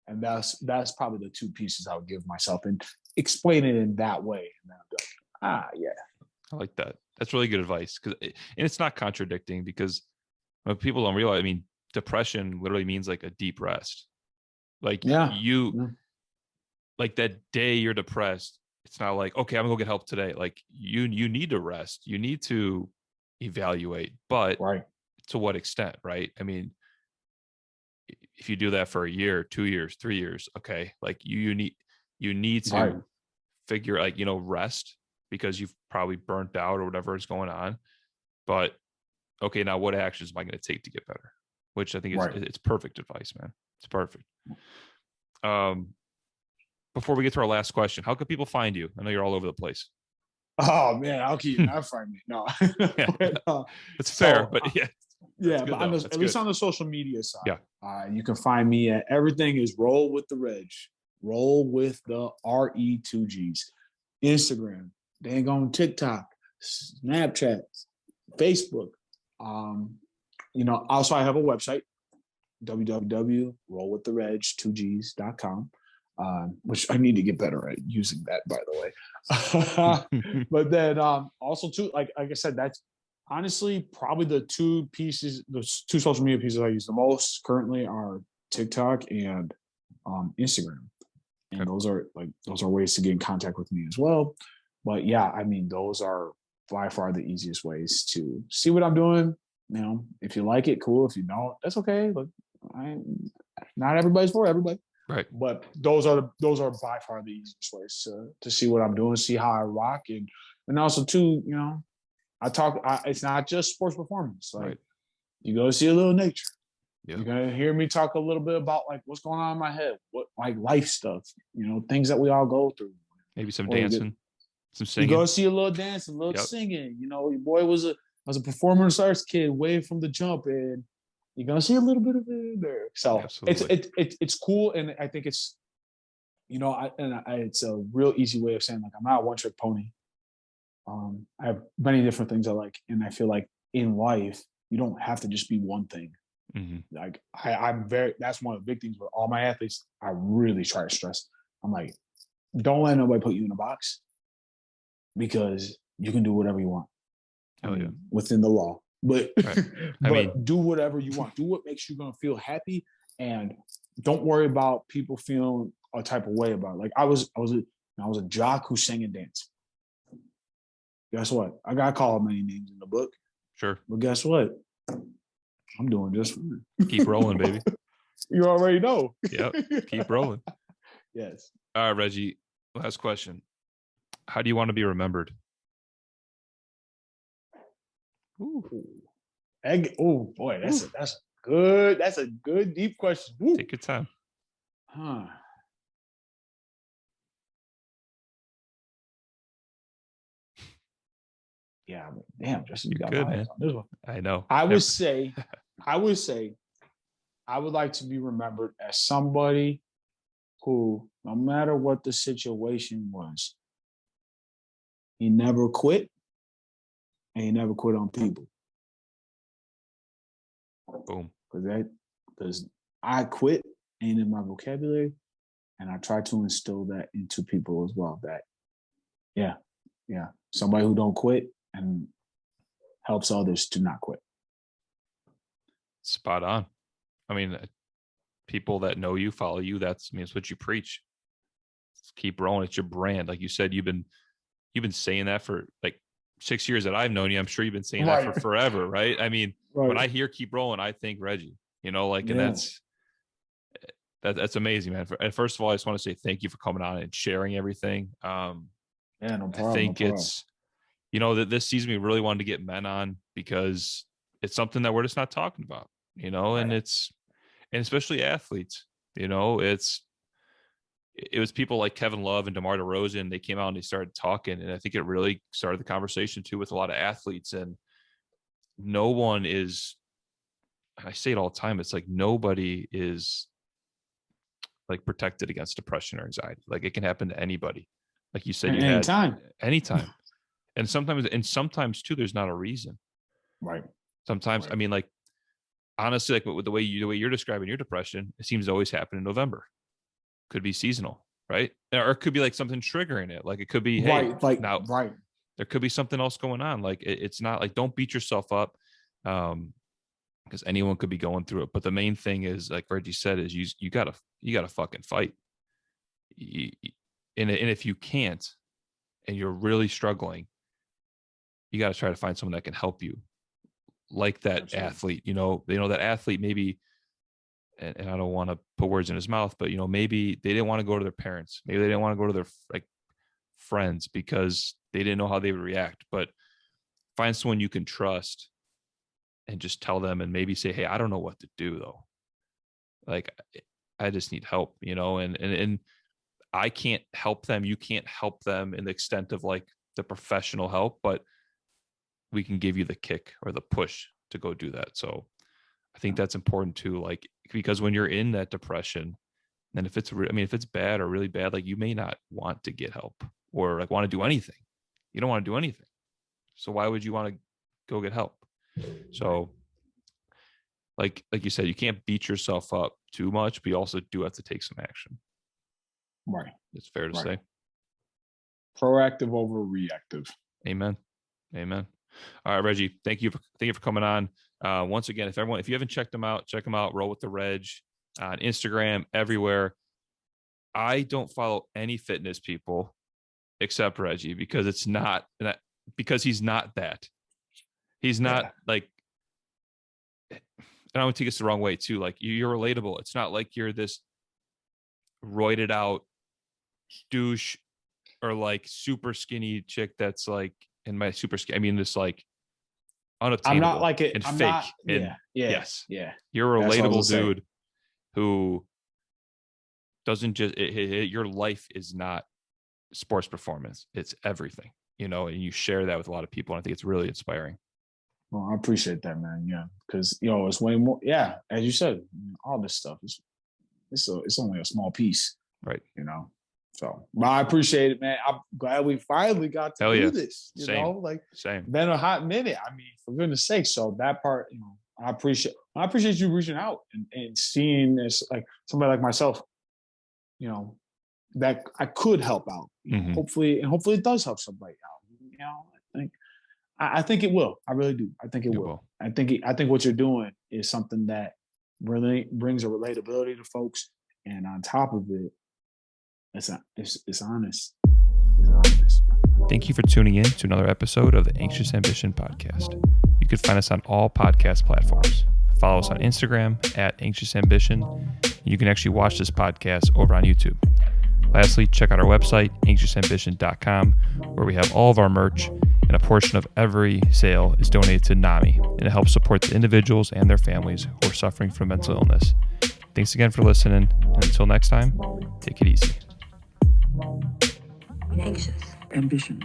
And that's probably the two pieces I would give myself and explain it in that way. And then I'd be like, yeah.
I like that. That's really good advice and it's not contradicting because people don't realize. I mean, depression literally means like a deep rest. Like like that day you're depressed. It's not like, okay, I'm gonna go get help today. Like you need to rest. You need to evaluate, but
Right.
to what extent, right? I mean, if you do that for a year, 2 years, 3 years, okay, like you need to figure like rest because you've probably burnt out or whatever is going on. But okay, now what actions am I going to take to get better? Which I think is it's perfect advice, man. It's perfect. Before we get to our last question, how can people find you? I know you're all over the place.
Oh man, I'll keep you not find me. No.
It's fair, but yeah.
Yeah, but at least on the social media side, you can find me at everything is Roll with the Reg. Roll with the RE2Gs. Instagram, dang on TikTok, Snapchat, Facebook. Also I have a website, www.rollwiththereg2gs.com. Which I need to get better at using that, by the way. But then also too, like I said, that's honestly probably the two social media pieces I use the most currently are TikTok and Instagram, and those are ways to get in contact with me as well. But yeah, I mean, those are by far the easiest ways to see what I'm doing. If you like it, cool. If you don't, that's okay. Look, not everybody's for everybody.
Right.
But those are by far the easiest ways to see what I'm doing, see how I rock, and also too, it's not just sports performance. Like you go see a little nature. Yeah. You're gonna hear me talk a little bit about like what's going on in my head, what like life stuff, things that we all go through.
Maybe some dancing, some singing.
You go see a little dancing, a little singing. Your boy was a performance arts kid way from the jump, and you're gonna see a little bit of it there. So it's cool, and I think it's it's a real easy way of saying like I'm not a one-trick pony. I have many different things I like, and I feel like in life you don't have to just be one thing. Like I'm that's one of the big things with all my athletes. I really try to stress. I'm like, don't let nobody put you in a box because you can do whatever you want. Within the law. But do whatever you want. Do what makes you gonna feel happy, and don't worry about people feeling a type of way about it. Like I was a jock who sang and danced. Guess what? I got called many names in the book.
Sure.
But guess what? I'm doing just fine.
Keep rolling, baby.
You already know.
Yep. Keep rolling.
Yes.
All right, Reggie. Last question. How do you want to be remembered?
Oh boy, that's a good deep question. Ooh.
Take your time.
Huh. Yeah, damn, Justin, you
You're
got
good,
my
man.
ass on this one.
I know.
I would say, I would like to be remembered as somebody who, no matter what the situation was, he never quit and he never quit on people.
Boom.
Because I quit ain't in my vocabulary, and I try to instill that into people as well. That, yeah, somebody who don't quit and helps others to not quit.
Spot on. I mean, people that know you, follow you, it's what you preach. Just keep rolling. It's your brand. Like you said, you've been saying that for like 6 years that I've known you. I'm sure you've been saying that for forever, right? I mean, when I hear keep rolling, I think Reggie, and that's amazing, man. And first of all, I just want to say thank you for coming on and sharing everything.
No problem.
I think it's, that this season we really wanted to get men on because it's something that we're just not talking about, and especially athletes, it was people like Kevin Love and DeMar DeRozan. They came out and they started talking, and I think it really started the conversation too with a lot of athletes. And no one is, I say it all the time, it's like nobody is like protected against depression or anxiety. Like it can happen to anybody. Like you said, anytime. And sometimes too, there's not a reason.
Right.
Sometimes,
right.
I mean, like, honestly, like with the way you're describing your depression, it seems to always happen in November. Could be seasonal, right? Or it could be like something triggering it. Like it could be, hey, there could be something else going on. Like it's not like, don't beat yourself up, because anyone could be going through it. But the main thing is, like Reggie said, is you gotta fucking fight. And if you can't, and you're really struggling, you got to try to find someone that can help you, like that athlete. That athlete maybe, and I don't want to put words in his mouth, but maybe they didn't want to go to their parents, maybe they didn't want to go to their like friends because they didn't know how they would react. But find someone you can trust and just tell them, and maybe say, hey, I don't know what to do though. Like I just need help, and I can't help them. You can't help them in the extent of like the professional help, but we can give you the kick or the push to go do that. So I think that's important too. Like, because when you're in that depression, and if it's bad or really bad, like you may not want to get help or like want to do anything. You don't want to do anything. So why would you want to go get help? So like you said, you can't beat yourself up too much, but you also do have to take some action.
Right.
It's fair to say.
Proactive over reactive.
Amen. All right, Reggie, thank you for coming on. Once again, if you haven't checked them out, check them out. Roll with the Reg on Instagram, everywhere. I don't follow any fitness people except Reggie because he's not that. He's not like, and I don't take this the wrong way too. Like you're relatable. It's not like you're this roided out douche or like super skinny chick that's like in my super skinny. I mean, this like unobtainable.
I'm not like it.
And
I'm
fake.
not.
And
yes.
You're a relatable dude who doesn't just. Your life is not sports performance. It's everything. And you share that with a lot of people. And I think it's really inspiring.
Well, I appreciate that, man. Yeah, because it's way more. Yeah, as you said, all this stuff it's only a small piece,
right?
So, but I appreciate it, man. I'm glad we finally got to do this.
Same.
Been a hot minute. I mean, for goodness sake. So that part, I appreciate you reaching out and seeing this, like somebody like myself, that I could help out.
Mm-hmm.
Hopefully it does help somebody out. I think it will. I really do. I think it will. I think what you're doing is something that really brings a relatability to folks, and on top of it, it's honest. It's honest.
Thank you for tuning in to another episode of the Anxious Ambition podcast. You can find us on all podcast platforms. Follow us on Instagram at Anxious Ambition. You can actually watch this podcast over on YouTube. Lastly, check out our website, anxiousambition.com, where we have all of our merch, and a portion of every sale is donated to NAMI, and it helps support the individuals and their families who are suffering from mental illness. Thanks again for listening. And until next time, take it easy.
Anxious. Ambition.